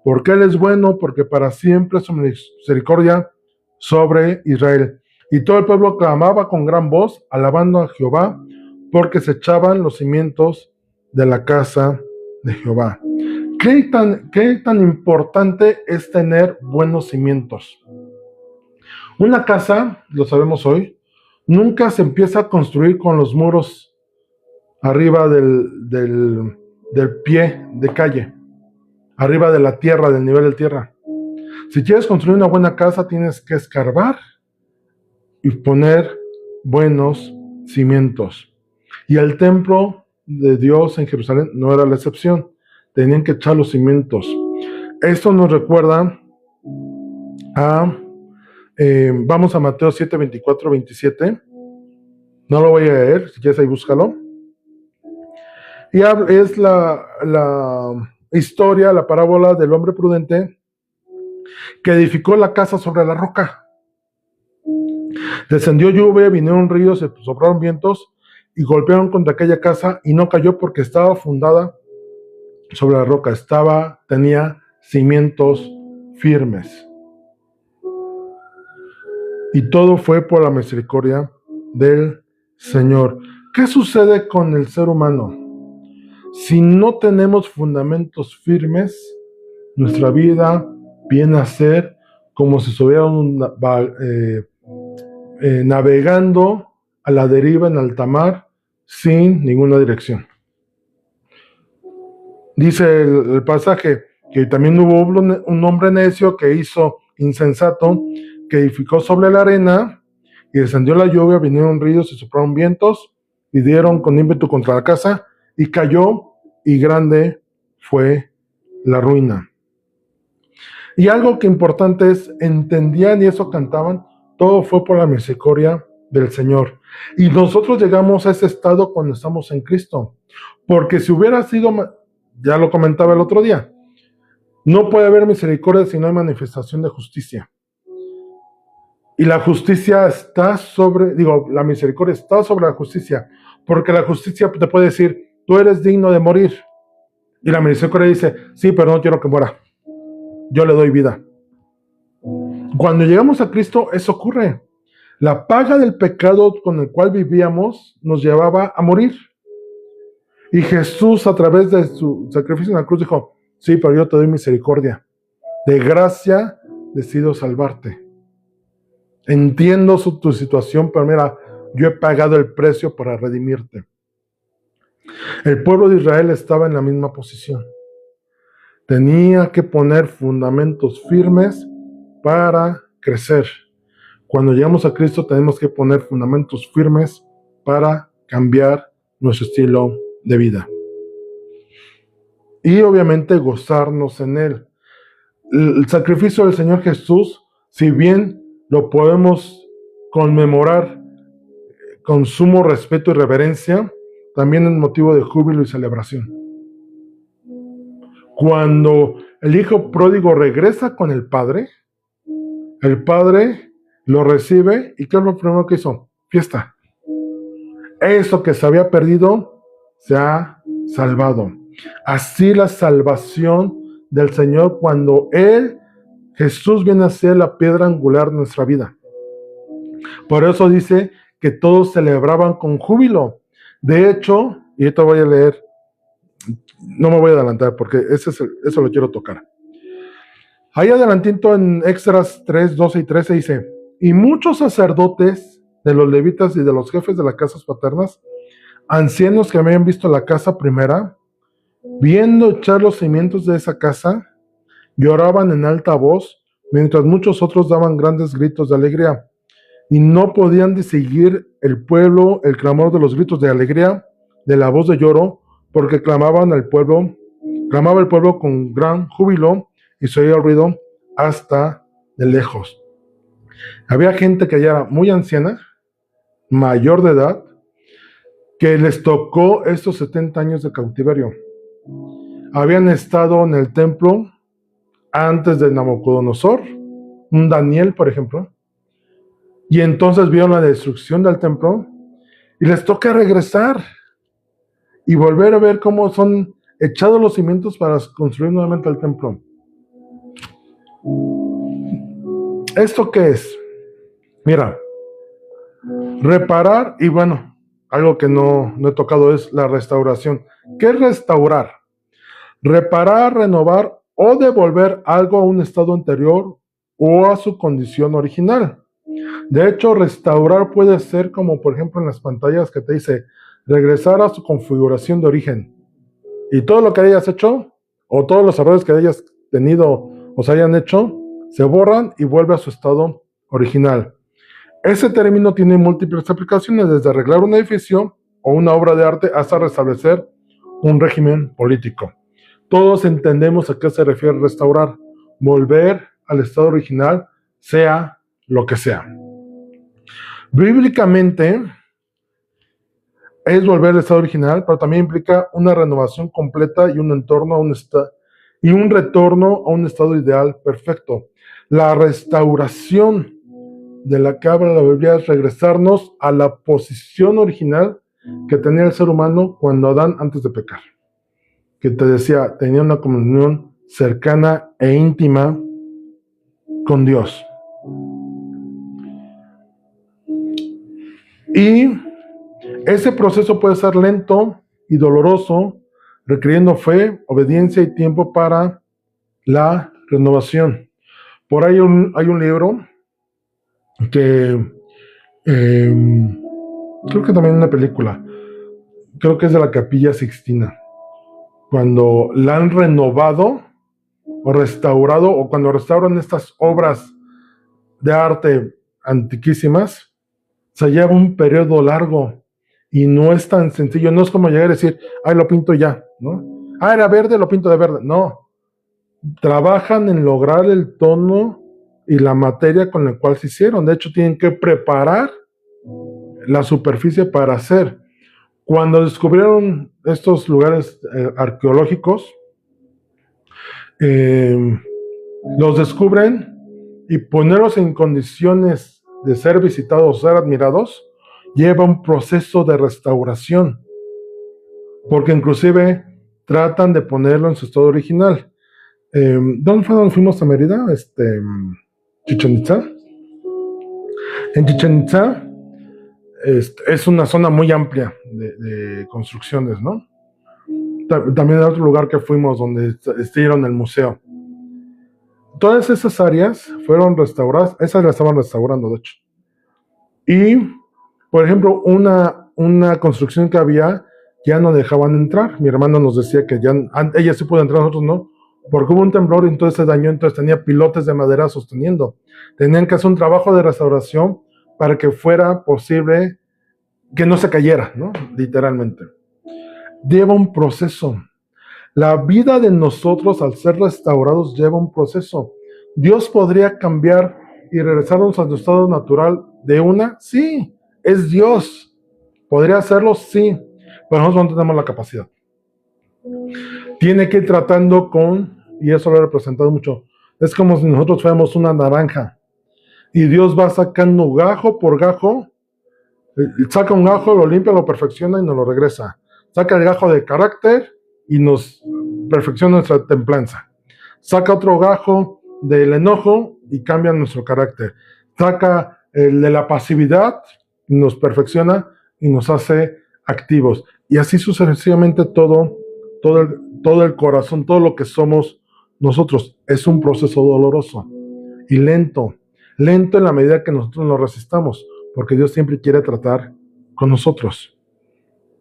porque Él es bueno, porque para siempre su misericordia sobre Israel. Y todo el pueblo clamaba con gran voz, alabando a Jehová, porque se echaban los cimientos de la casa de Jehová. ¿Qué tan importante es tener buenos cimientos? Una casa, lo sabemos hoy, nunca se empieza a construir con los muros arriba del pie de calle, arriba de la tierra, del nivel de tierra. Si quieres construir una buena casa, tienes que escarbar y poner buenos cimientos. Y el templo de Dios en Jerusalén no era la excepción. Tenían que echar los cimientos. Esto nos recuerda a... vamos a Mateo 7, 24, 27. No lo voy a leer, si quieres ahí búscalo. Y es la historia, la parábola del hombre prudente que edificó la casa sobre la roca. Descendió lluvia, vinieron ríos, se soplaron vientos y golpearon contra aquella casa, y no cayó porque estaba fundada sobre la roca, tenía cimientos firmes. Y todo fue por la misericordia del Señor. ¿Qué sucede con el ser humano? Si no tenemos fundamentos firmes, nuestra vida viene a ser como si estuviéramos navegando a la deriva en alta mar sin ninguna dirección. Dice el pasaje que también hubo un hombre necio que hizo insensato, que edificó sobre la arena, y descendió la lluvia, vinieron ríos y soplaron vientos, y dieron con ímpetu contra la casa, y cayó, y grande fue la ruina. Y algo que importante es, entendían y eso cantaban, todo fue por la misericordia del Señor. Y nosotros llegamos a ese estado cuando estamos en Cristo. Porque si hubiera sido, ya lo comentaba el otro día, no puede haber misericordia si no hay manifestación de justicia. Y la justicia está sobre, la misericordia está sobre la justicia, porque la justicia te puede decir, tú eres digno de morir. Y la misericordia dice, sí, pero no quiero que muera. Yo le doy vida. Cuando llegamos a Cristo, eso ocurre. La paga del pecado con el cual vivíamos nos llevaba a morir. Y Jesús, a través de su sacrificio en la cruz, dijo, sí, pero yo te doy misericordia. De gracia decido salvarte. Entiendo tu situación, pero mira, yo he pagado el precio para redimirte. El pueblo de Israel estaba en la misma posición. Tenía que poner fundamentos firmes para crecer. Cuando llegamos a Cristo tenemos que poner fundamentos firmes para cambiar nuestro estilo de vida. Y obviamente gozarnos en Él. El sacrificio del Señor Jesús, si bien lo podemos conmemorar con sumo respeto y reverencia, también es motivo de júbilo y celebración. Cuando el hijo pródigo regresa con el padre lo recibe y ¿qué es lo primero que hizo? Fiesta. Eso que se había perdido se ha salvado. Así la salvación del Señor cuando Jesús viene a ser la piedra angular de nuestra vida. Por eso dice que todos celebraban con júbilo. De hecho, y esto voy a leer, no me voy a adelantar porque eso lo quiero tocar. Ahí adelantito en Éxodo 3, 12 y 13 dice, y muchos sacerdotes de los levitas y de los jefes de las casas paternas, ancianos que habían visto la casa primera, viendo echar los cimientos de esa casa, lloraban en alta voz, mientras muchos otros daban grandes gritos de alegría, y no podían distinguir el pueblo el clamor de los gritos de alegría, de la voz de lloro, porque clamaba el pueblo con gran júbilo, y se oía el ruido hasta de lejos. Había gente que ya era muy anciana, mayor de edad, que les tocó estos 70 años de cautiverio. Habían estado en el templo antes de Nabucodonosor, un Daniel, por ejemplo, y entonces vieron la destrucción del templo y les toca regresar y volver a ver cómo son echados los cimientos para construir nuevamente el templo. ¿Esto qué es? Mira, reparar, y bueno, algo que no he tocado es la restauración. ¿Qué es restaurar? Reparar, renovar o devolver algo a un estado anterior o a su condición original. De hecho, restaurar puede ser como, por ejemplo, en las pantallas que te dice regresar a su configuración de origen. Y todo lo que hayas hecho, o todos los errores que hayas tenido o se hayan hecho, se borran y vuelve a su estado original. Ese término tiene múltiples aplicaciones, desde arreglar un edificio o una obra de arte hasta restablecer un régimen político. Todos entendemos a qué se refiere restaurar, volver al estado original, sea lo que sea. Bíblicamente es volver al estado original, pero también implica una renovación completa y un retorno a un estado ideal perfecto. La restauración de la que habla la Biblia es regresarnos a la posición original que tenía el ser humano cuando Adán antes de pecar. Que te decía, tenía una comunión cercana e íntima con Dios. Y ese proceso puede ser lento y doloroso, requiriendo fe, obediencia y tiempo para la renovación. Por ahí hay un libro que creo que también una película, creo que es de la Capilla Sixtina, cuando la han renovado o restaurado, o cuando restauran estas obras de arte antiquísimas, se lleva un periodo largo y no es tan sencillo. No es como llegar y decir, ay, lo pinto ya, ¿no? Ah, era verde, lo pinto de verde. No, trabajan en lograr el tono y la materia con la cual se hicieron. De hecho, tienen que preparar la superficie para hacer. Cuando descubrieron estos lugares arqueológicos, los descubren y ponerlos en condiciones de ser visitados, ser admirados, lleva un proceso de restauración, porque inclusive tratan de ponerlo en su estado original. ¿Dónde fue donde fuimos a Mérida? Chichén Itzá. En Chichén Itzá es una zona muy amplia de construcciones, ¿no? También hay otro lugar que fuimos donde hicieron el museo. Todas esas áreas fueron restauradas, esas las estaban restaurando, de hecho. Y, por ejemplo, una construcción que había, ya no dejaban entrar. Mi hermano nos decía que ya, ella sí pudo entrar, nosotros no, porque hubo un temblor y entonces se dañó, entonces tenía pilotes de madera sosteniendo. Tenían que hacer un trabajo de restauración para que fuera posible que no se cayera, ¿no? Literalmente. Lleva un proceso. La vida de nosotros al ser restaurados lleva un proceso. ¿Dios podría cambiar y regresarnos a nuestro estado natural de una? Sí, es Dios. ¿Podría hacerlo? Sí, pero nosotros no tenemos la capacidad. Tiene que ir tratando con, y eso lo he representado mucho, es como si nosotros fuéramos una naranja y Dios va sacando gajo por gajo, saca un gajo, lo limpia, lo perfecciona y nos lo regresa. Saca el gajo de carácter y nos perfecciona nuestra templanza. Saca otro gajo del enojo y cambia nuestro carácter. Saca el de la pasividad y nos perfecciona y nos hace activos. Y así sucesivamente todo el corazón, todo lo que somos nosotros. Es un proceso doloroso y lento. Lento en la medida que nosotros nos resistamos, porque Dios siempre quiere tratar con nosotros.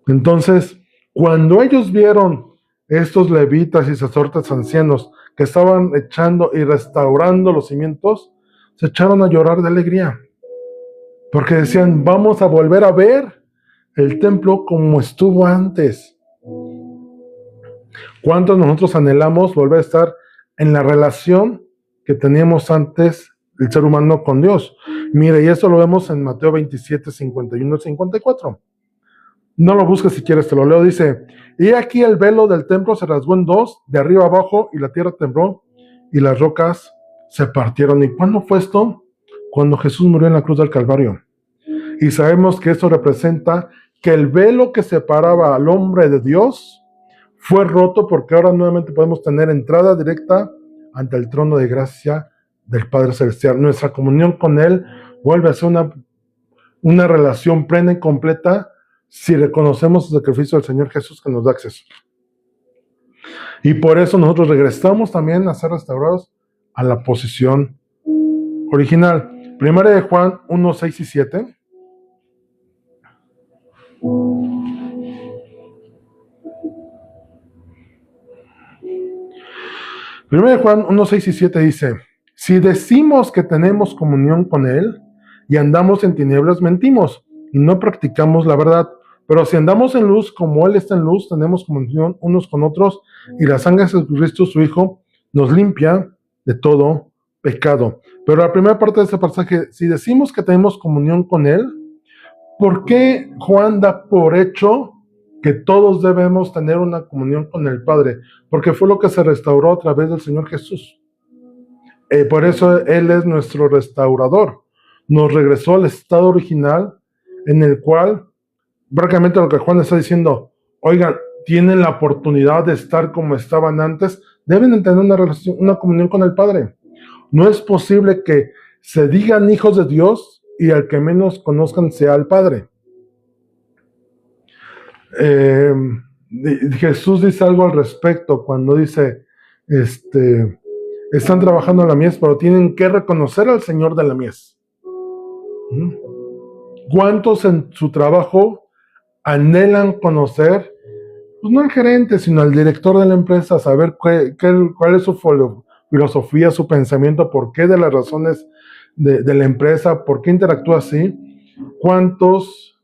Entonces, cuando ellos vieron estos levitas y sacerdotes ancianos que estaban echando y restaurando los cimientos, se echaron a llorar de alegría, porque decían, vamos a volver a ver el templo como estuvo antes. ¿Cuántos nosotros anhelamos volver a estar en la relación que teníamos antes el ser humano con Dios? Mire, y eso lo vemos en Mateo 27, 51 y 54. No lo busques si quieres, te lo leo. Dice, y aquí el velo del templo se rasgó en dos, de arriba abajo, y la tierra tembló, y las rocas se partieron. ¿Y cuándo fue esto? Cuando Jesús murió en la cruz del Calvario. Y sabemos que esto representa que el velo que separaba al hombre de Dios fue roto, porque ahora nuevamente podemos tener entrada directa ante el trono de gracia del Padre Celestial. Nuestra comunión con Él vuelve a ser una relación plena y completa si reconocemos el sacrificio del Señor Jesús que nos da acceso. Y por eso nosotros regresamos también a ser restaurados a la posición original. Primera de Juan 1, 6 y 7. Primera de Juan 1, 6 y 7 dice, si decimos que tenemos comunión con Él y andamos en tinieblas, mentimos y no practicamos la verdad. Pero si andamos en luz, como Él está en luz, tenemos comunión unos con otros, y la sangre de Jesucristo, su Hijo, nos limpia de todo pecado. Pero la primera parte de este pasaje, si decimos que tenemos comunión con Él, ¿por qué Juan da por hecho que todos debemos tener una comunión con el Padre? Porque fue lo que se restauró a través del Señor Jesús. Por eso Él es nuestro restaurador. Nos regresó al estado original en el cual prácticamente lo que Juan está diciendo, oigan, tienen la oportunidad de estar como estaban antes, deben de tener una relación, una comunión con el Padre. No es posible que se digan hijos de Dios y al que menos conozcan sea el Padre. Jesús dice algo al respecto cuando dice, están trabajando en la mies, pero tienen que reconocer al Señor de la mies. ¿Cuántos en su trabajo anhelan conocer, pues no al gerente, sino al director de la empresa, saber cuál es su filosofía, su pensamiento, por qué de las razones de la empresa, por qué interactúa así? ¿Cuántos?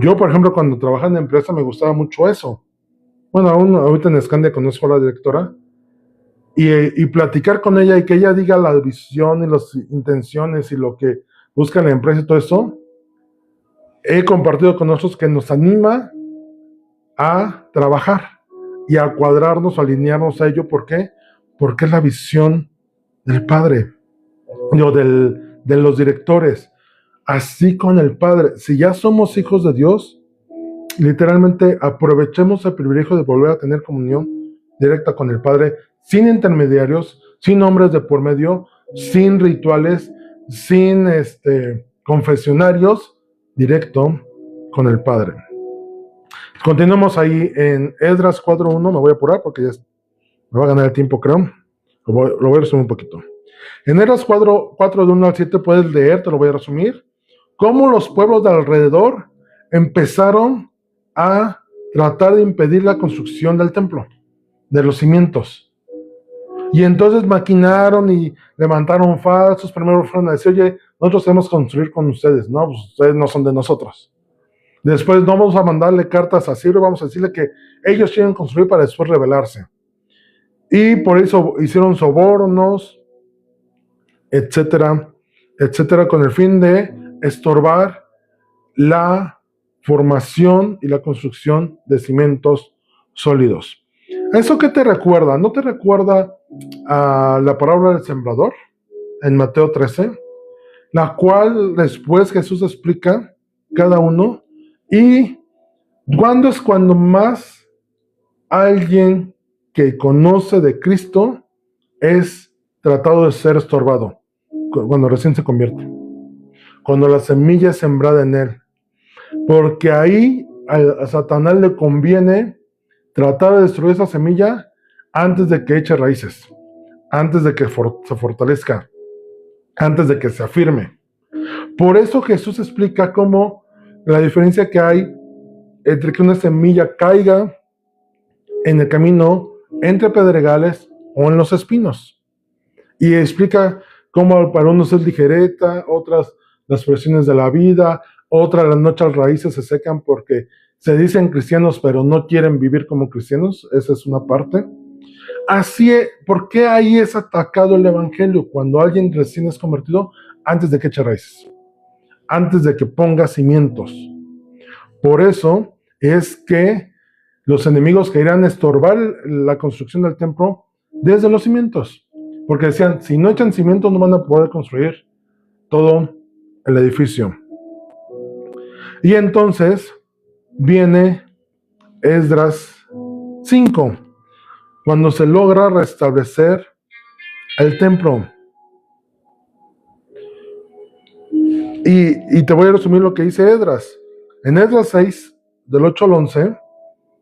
Yo, por ejemplo, cuando trabajaba en la empresa me gustaba mucho eso. Bueno, aún ahorita en Scandia conozco a la directora y platicar con ella y que ella diga la visión y las intenciones y lo que busca la empresa y todo eso, he compartido con nosotros que nos anima a trabajar y a cuadrarnos, a alinearnos a ello. ¿Por qué? Porque es la visión del Padre, de los directores. Así con el Padre. Si ya somos hijos de Dios, literalmente aprovechemos el privilegio de volver a tener comunión directa con el Padre, sin intermediarios, sin hombres de por medio, sin rituales, sin confesionarios, directo con el Padre. Continuamos ahí en Esdras 4.1, me voy a apurar porque ya me va a ganar el tiempo, creo. Lo voy a resumir un poquito. En Esdras 4, de 1 al 7 puedes leer, te lo voy a resumir, cómo los pueblos de alrededor empezaron a tratar de impedir la construcción del templo, de los cimientos. Y entonces maquinaron y levantaron falsos. Primero fueron a decir, oye, nosotros queremos construir con ustedes. No, pues ustedes no son de nosotros. Después no vamos a mandarle cartas a Ciro, vamos a decirle que ellos quieren construir para después rebelarse. Y por eso hicieron sobornos, etcétera, etcétera, con el fin de estorbar la formación y la construcción de cimientos sólidos. ¿Eso qué te recuerda? ¿No te recuerda a la parábola del sembrador en Mateo 13? La cual después Jesús explica cada uno. ¿Y cuándo es cuando más alguien que conoce de Cristo es tratado de ser estorbado? Cuando recién se convierte. Cuando la semilla es sembrada en él. Porque ahí a Satanás le conviene tratar de destruir esa semilla antes de que eche raíces, antes de que se fortalezca, antes de que se afirme. Por eso Jesús explica cómo la diferencia que hay entre que una semilla caiga en el camino entre pedregales o en los espinos. Y explica cómo para unos es ligereta, otras las presiones de la vida, otras las noches raíces se secan porque se dicen cristianos pero no quieren vivir como cristianos. Esa es una parte. Así es, ¿por qué ahí es atacado el evangelio? Cuando alguien recién es convertido, antes de que eche raíces, antes de que ponga cimientos. Por eso es que los enemigos querían estorbar la construcción del templo desde los cimientos, porque decían, si no echan cimientos no van a poder construir todo el edificio. Y entonces viene Esdras 5, cuando se logra restablecer el templo. Y te voy a resumir lo que dice Esdras. En Esdras 6, del 8 al 11,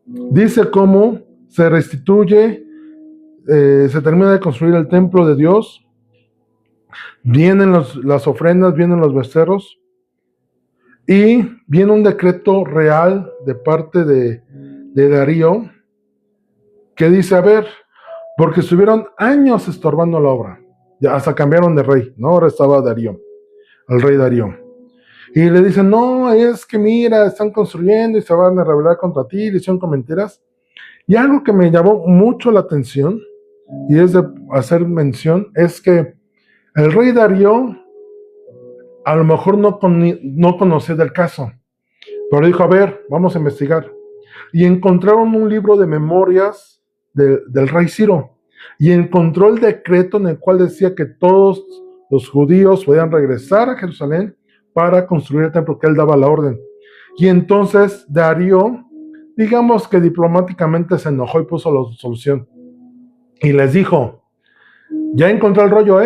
dice cómo se restituye, se termina de construir el templo de Dios, vienen las ofrendas, vienen los becerros, y viene un decreto real de parte de Darío, que dice, a ver, porque estuvieron años estorbando la obra, ya hasta cambiaron de rey, ¿no? Ahora estaba Darío, el rey Darío. Y le dicen, no, es que mira, están construyendo y se van a rebelar contra ti, le hicieron con mentiras. Y algo que me llamó mucho la atención, y es de hacer mención, es que el rey Darío a lo mejor no conocía del caso, pero dijo, a ver, vamos a investigar. Y encontraron un libro de memorias del rey Ciro, y encontró el decreto en el cual decía que todos los judíos podían regresar a Jerusalén para construir el templo, que él daba la orden. Y entonces Darío, digamos que diplomáticamente se enojó y puso la solución. Y les dijo, ya encontré el rollo,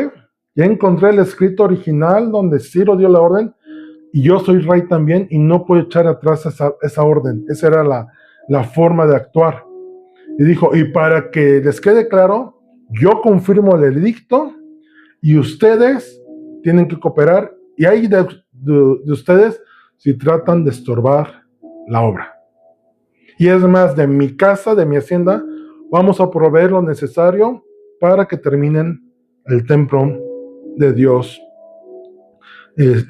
ya encontré el escrito original donde Ciro dio la orden, y yo soy rey también, y no puedo echar atrás esa orden. Esa era la forma de actuar. Y dijo, y para que les quede claro, yo confirmo el edicto, y ustedes tienen que cooperar, y hay de ustedes si tratan de estorbar la obra. Y es más, de mi casa, de mi hacienda, vamos a proveer lo necesario para que terminen el templo de Dios.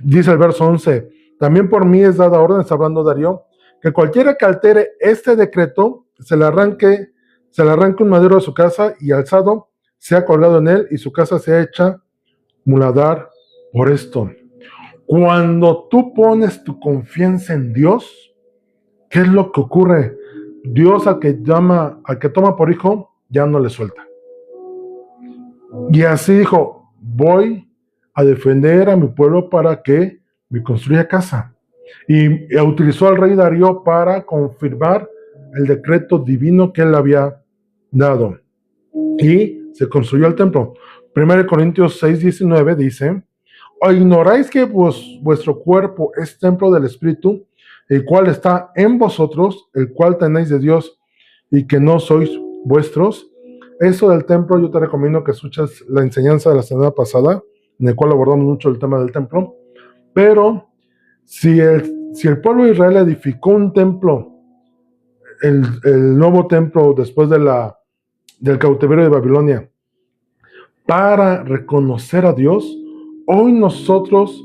Dice el verso 11, también por mí es dada orden, está hablando Darío, que cualquiera que altere este decreto, se le arranque un madero de su casa y alzado, sea colgado en él y su casa sea hecha muladar por esto. Cuando tú pones tu confianza en Dios, ¿qué es lo que ocurre? Dios al que toma por hijo, ya no le suelta. Y así dijo, voy a defender a mi pueblo para que me construya casa. Y utilizó al rey Darío para confirmar el decreto divino que él había dado. Y se construyó el templo. 1 Corintios 6:19 dice, ¿o ignoráis que vuestro cuerpo es templo del Espíritu, el cual está en vosotros, el cual tenéis de Dios, y que no sois vuestros? Eso del templo, yo te recomiendo que escuches la enseñanza de la semana pasada, en el cual abordamos mucho el tema del templo. Pero si el pueblo de Israel edificó un templo, el nuevo templo después del cautiverio de Babilonia, para reconocer a Dios, hoy nosotros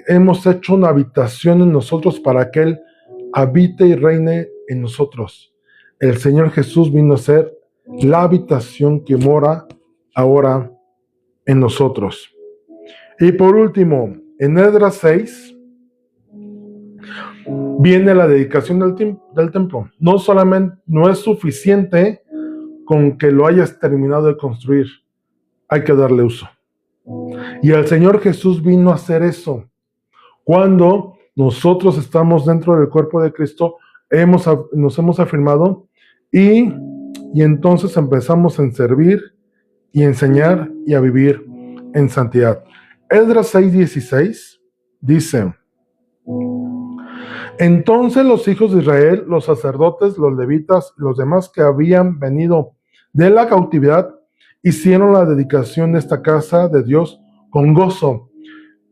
hemos hecho una habitación en nosotros para que Él habite y reine en nosotros. El Señor Jesús vino a ser la habitación que mora ahora en nosotros. Y por último, en Esdras 6 viene la dedicación del templo. No es suficiente con que lo hayas terminado de construir, hay que darle uso. Y el Señor Jesús vino a hacer eso. Cuando nosotros estamos dentro del cuerpo de Cristo, nos hemos afirmado y entonces empezamos a servir y enseñar y a vivir en santidad. Esdras 6:16 dice, entonces los hijos de Israel, los sacerdotes, los levitas y los demás que habían venido de la cautividad, hicieron la dedicación de esta casa de Dios con gozo.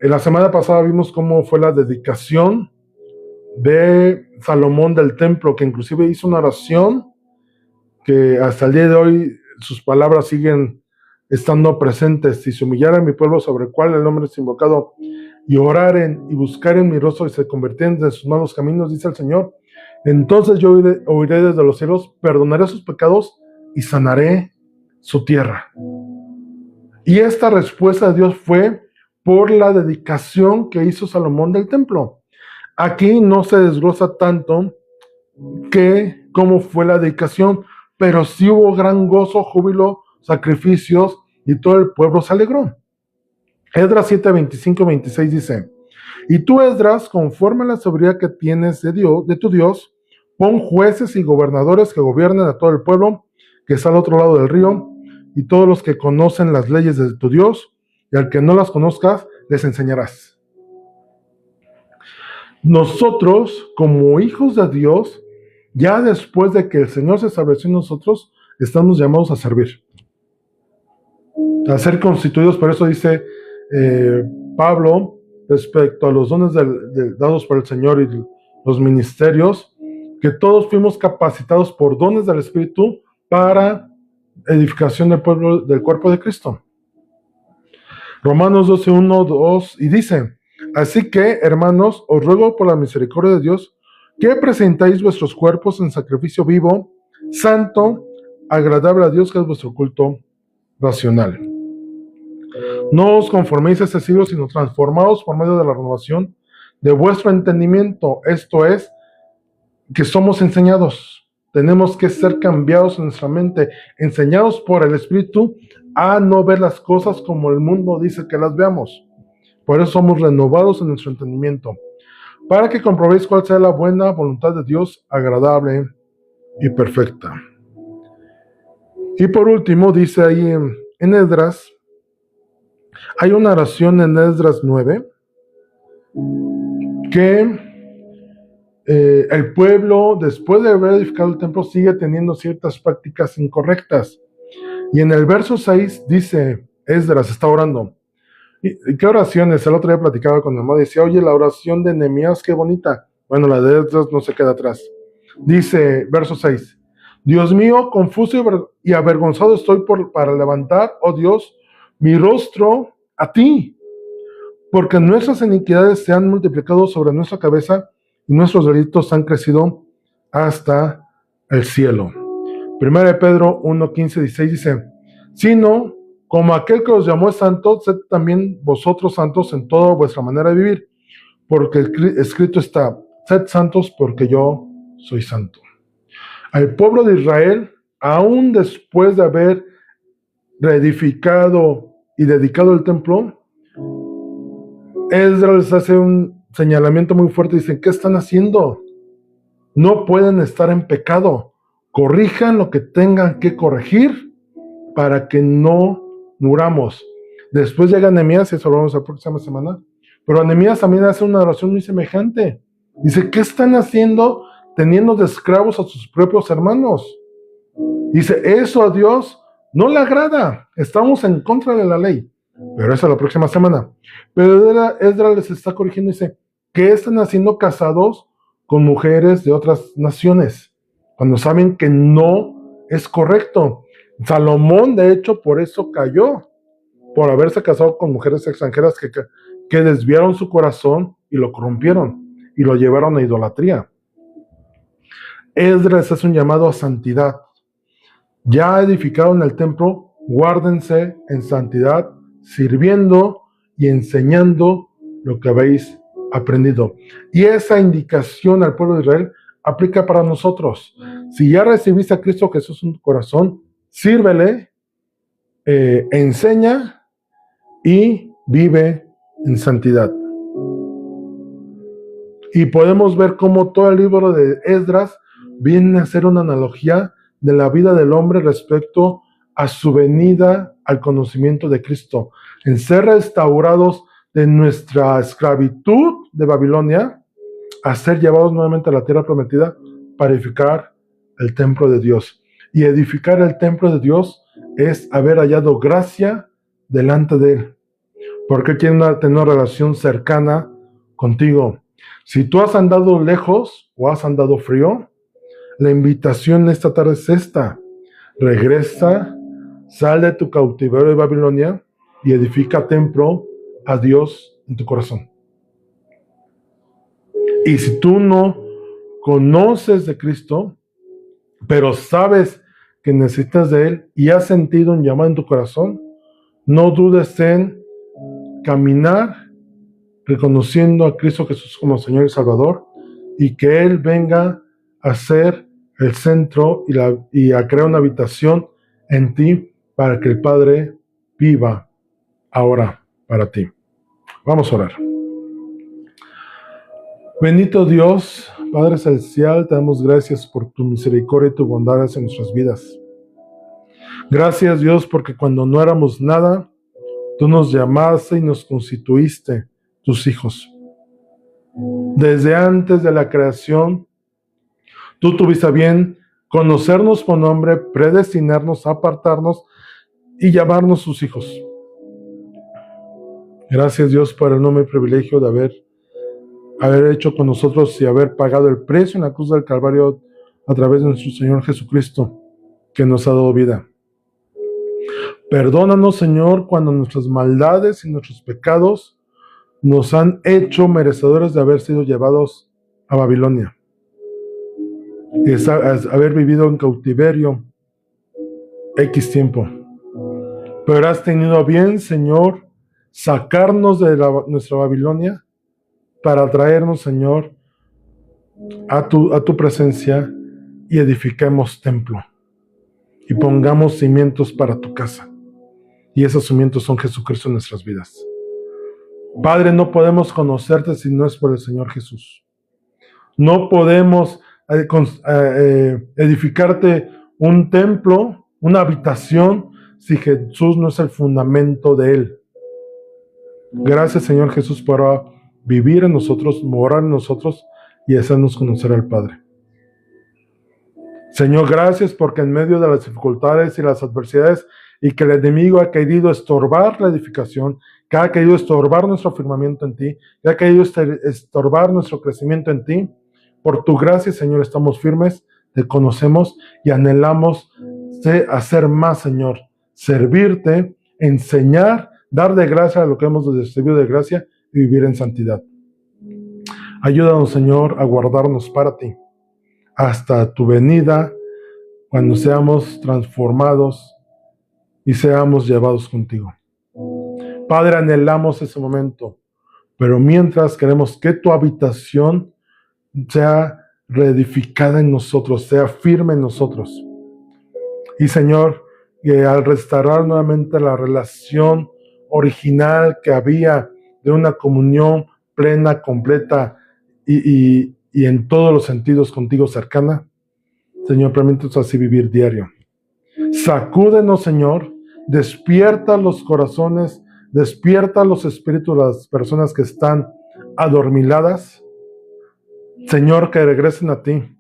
En la semana pasada vimos cómo fue la dedicación de Salomón del templo, que inclusive hizo una oración que hasta el día de hoy sus palabras siguen estando presentes. Si se humillara mi pueblo sobre el cual el nombre es invocado, y oraren y buscaren mi rostro y se convirtieran de sus malos caminos, dice el Señor, entonces yo oiré desde los cielos, perdonaré sus pecados y sanaré su tierra. Y esta respuesta de Dios fue por la dedicación que hizo Salomón del templo. Aquí no se desglosa tanto cómo fue la dedicación, pero sí hubo gran gozo, júbilo, sacrificios, y todo el pueblo se alegró. Esdras 7:25-26 dice, y tú, Esdras, conforme a la sabiduría que tienes de tu Dios, pon jueces y gobernadores que gobiernen a todo el pueblo que está al otro lado del río, y todos los que conocen las leyes de tu Dios, y al que no las conozcas, les enseñarás. Nosotros, como hijos de Dios, ya después de que el Señor se estableció en nosotros, estamos llamados a servir, a ser constituidos. Por eso dice Pablo, respecto a los dones dados por el Señor y los ministerios, que todos fuimos capacitados por dones del Espíritu para edificación del cuerpo de Cristo. Romanos 12:1-2, y dice, así que, hermanos, os ruego por la misericordia de Dios, que presentéis vuestros cuerpos en sacrificio vivo, santo, agradable a Dios, que es vuestro culto racional. No os conforméis a este siglo, sino transformaos por medio de la renovación de vuestro entendimiento. Esto es, que somos enseñados. Tenemos que ser cambiados en nuestra mente, enseñados por el Espíritu a no ver las cosas como el mundo dice que las veamos. Por eso somos renovados en nuestro entendimiento, para que comprobéis cuál sea la buena voluntad de Dios, agradable y perfecta. Y por último, dice ahí en Esdras, hay una oración en Esdras 9, que el pueblo, después de haber edificado el templo, sigue teniendo ciertas prácticas incorrectas. Y en el verso 6 dice, Esdras está orando. ¿Y qué oraciones? El otro día platicaba con mi mamá, decía, oye, la oración de Nehemías, qué bonita. Bueno, la de Esdras no se queda atrás. Dice, verso 6, Dios mío, confuso y avergonzado estoy para levantar, oh Dios, mi rostro a ti, porque nuestras iniquidades se han multiplicado sobre nuestra cabeza, y nuestros delitos han crecido hasta el cielo. 1 Pedro 1:15-16 dice, sino como aquel que os llamó es santo, sed también vosotros santos en toda vuestra manera de vivir, porque escrito está, sed santos porque yo soy santo. Al pueblo de Israel, aún después de haber reedificado y dedicado el templo, Esdras les hace un señalamiento muy fuerte. Dicen, ¿qué están haciendo? No pueden estar en pecado. Corrijan lo que tengan que corregir para que no muramos. Después llega Nehemías, y eso lo vamos a la próxima semana. Pero Nehemías también hace una oración muy semejante. Dice, ¿qué están haciendo teniendo de esclavos a sus propios hermanos? Dice, eso a Dios no le agrada. Estamos en contra de la ley. Pero eso la próxima semana. Pero Esdras les está corrigiendo y dice, ¿qué están haciendo casados con mujeres de otras naciones? Cuando saben que no es correcto. Salomón, de hecho, por eso cayó. Por haberse casado con mujeres extranjeras que desviaron su corazón y lo corrompieron y lo llevaron a idolatría. Esdras es un llamado a santidad. Ya edificaron el templo, guárdense en santidad, sirviendo y enseñando lo que habéis aprendido. Y esa indicación al pueblo de Israel aplica para nosotros. Si ya recibiste a Cristo Jesús en tu corazón, sírvele, enseña y vive en santidad. Y podemos ver cómo todo el libro de Esdras viene a ser una analogía de la vida del hombre respecto a su venida al conocimiento de Cristo, en ser restaurados de nuestra esclavitud de Babilonia, a ser llevados nuevamente a la tierra prometida para edificar el templo de Dios. Y edificar el templo de Dios es haber hallado gracia delante de Él, porque Él quiere tener una relación cercana contigo. Si tú has andado lejos o has andado frío, la invitación esta tarde es esta: regresa, sal de tu cautiverio de Babilonia y edifica templo a Dios en tu corazón. Y si tú no conoces de Cristo, pero sabes que necesitas de Él y has sentido un llamado en tu corazón, no dudes en caminar reconociendo a Cristo Jesús como Señor y Salvador, y que Él venga a ser el centro y a crear una habitación en ti para que el Padre viva ahora para ti. Vamos a orar. Bendito Dios, Padre Celestial, te damos gracias por tu misericordia y tu bondad en nuestras vidas. Gracias, Dios, porque cuando no éramos nada, tú nos llamaste y nos constituiste tus hijos. Desde antes de la creación, tú tuviste a bien conocernos por nombre, predestinarnos, apartarnos y llamarnos sus hijos. Gracias, Dios, por el enorme privilegio de haber hecho con nosotros y haber pagado el precio en la cruz del Calvario a través de nuestro Señor Jesucristo, que nos ha dado vida. Perdónanos, Señor, cuando nuestras maldades y nuestros pecados nos han hecho merecedores de haber sido llevados a Babilonia. Es haber vivido en cautiverio X tiempo. Pero has tenido a bien, Señor, sacarnos de nuestra Babilonia para traernos, Señor, a tu presencia y edifiquemos templo y pongamos cimientos para tu casa. Y esos cimientos son Jesucristo en nuestras vidas. Padre, no podemos conocerte si no es por el Señor Jesús. No podemos edificarte un templo, una habitación, si Jesús no es el fundamento de él. Gracias, Señor Jesús, por vivir en nosotros, morar en nosotros y hacernos conocer al Padre. Señor, gracias porque en medio de las dificultades y las adversidades y que el enemigo ha querido estorbar la edificación, que ha querido estorbar nuestro afirmamiento en ti, que ha querido estorbar nuestro crecimiento en ti, por tu gracia, Señor, estamos firmes, te conocemos y anhelamos hacer más, Señor, servirte, enseñar, dar de gracia a lo que hemos recibido de gracia y vivir en santidad. Ayúdanos, Señor, a guardarnos para ti hasta tu venida, cuando seamos transformados y seamos llevados contigo. Padre, anhelamos ese momento, pero mientras queremos que tu habitación sea reedificada en nosotros, sea firme en nosotros. Y Señor, que al restaurar nuevamente la relación original que había de una comunión plena, completa y en todos los sentidos contigo cercana, Señor, permítanos así vivir diario. Sacúdenos, Señor, despierta los corazones, despierta los espíritus de las personas que están adormiladas. Señor, que regresen a ti.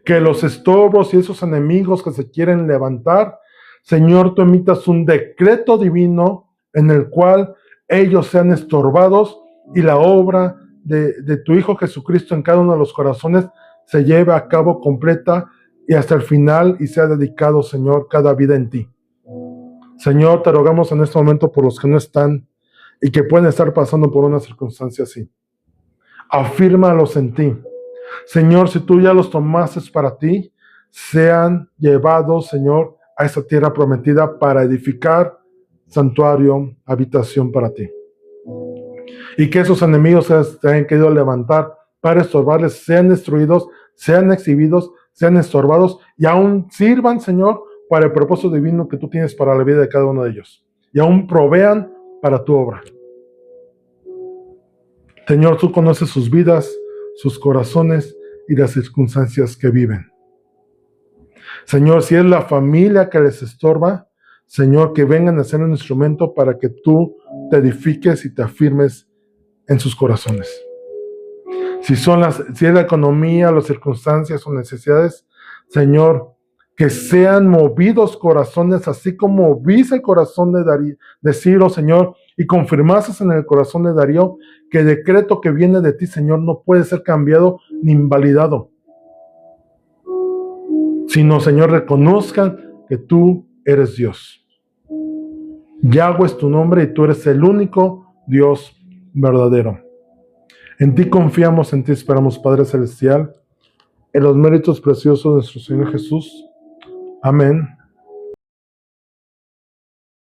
Que los estorbos y esos enemigos que se quieren levantar, Señor, tú emitas un decreto divino en el cual ellos sean estorbados y la obra de tu Hijo Jesucristo en cada uno de los corazones se lleve a cabo completa y hasta el final y sea dedicado, Señor, cada vida en ti. Señor, te rogamos en este momento por los que no están y que pueden estar pasando por una circunstancia así. Afírmalos en ti. Señor, si tú ya los tomaste para ti, sean llevados, Señor, a esa tierra prometida para edificar santuario, habitación para ti. Y que esos enemigos que se hayan querido levantar para estorbarles sean destruidos, sean exhibidos, sean estorbados y aún sirvan, Señor, para el propósito divino que tú tienes para la vida de cada uno de ellos. Y aún provean para tu obra. Señor, tú conoces sus vidas, sus corazones y las circunstancias que viven. Señor, si es la familia que les estorba, Señor, que vengan a ser un instrumento para que tú te edifiques y te afirmes en sus corazones. Si es la economía, las circunstancias o necesidades, Señor, que sean movidos corazones, así como viste el corazón de Ciro, Señor, y confirmaste en el corazón de Darío que el decreto que viene de ti, Señor, no puede ser cambiado ni invalidado. Sino, Señor, reconozcan que tú eres Dios. Yahweh es tu nombre y tú eres el único Dios verdadero. En ti confiamos, en ti esperamos, Padre Celestial, en los méritos preciosos de nuestro Señor Jesús. Amén.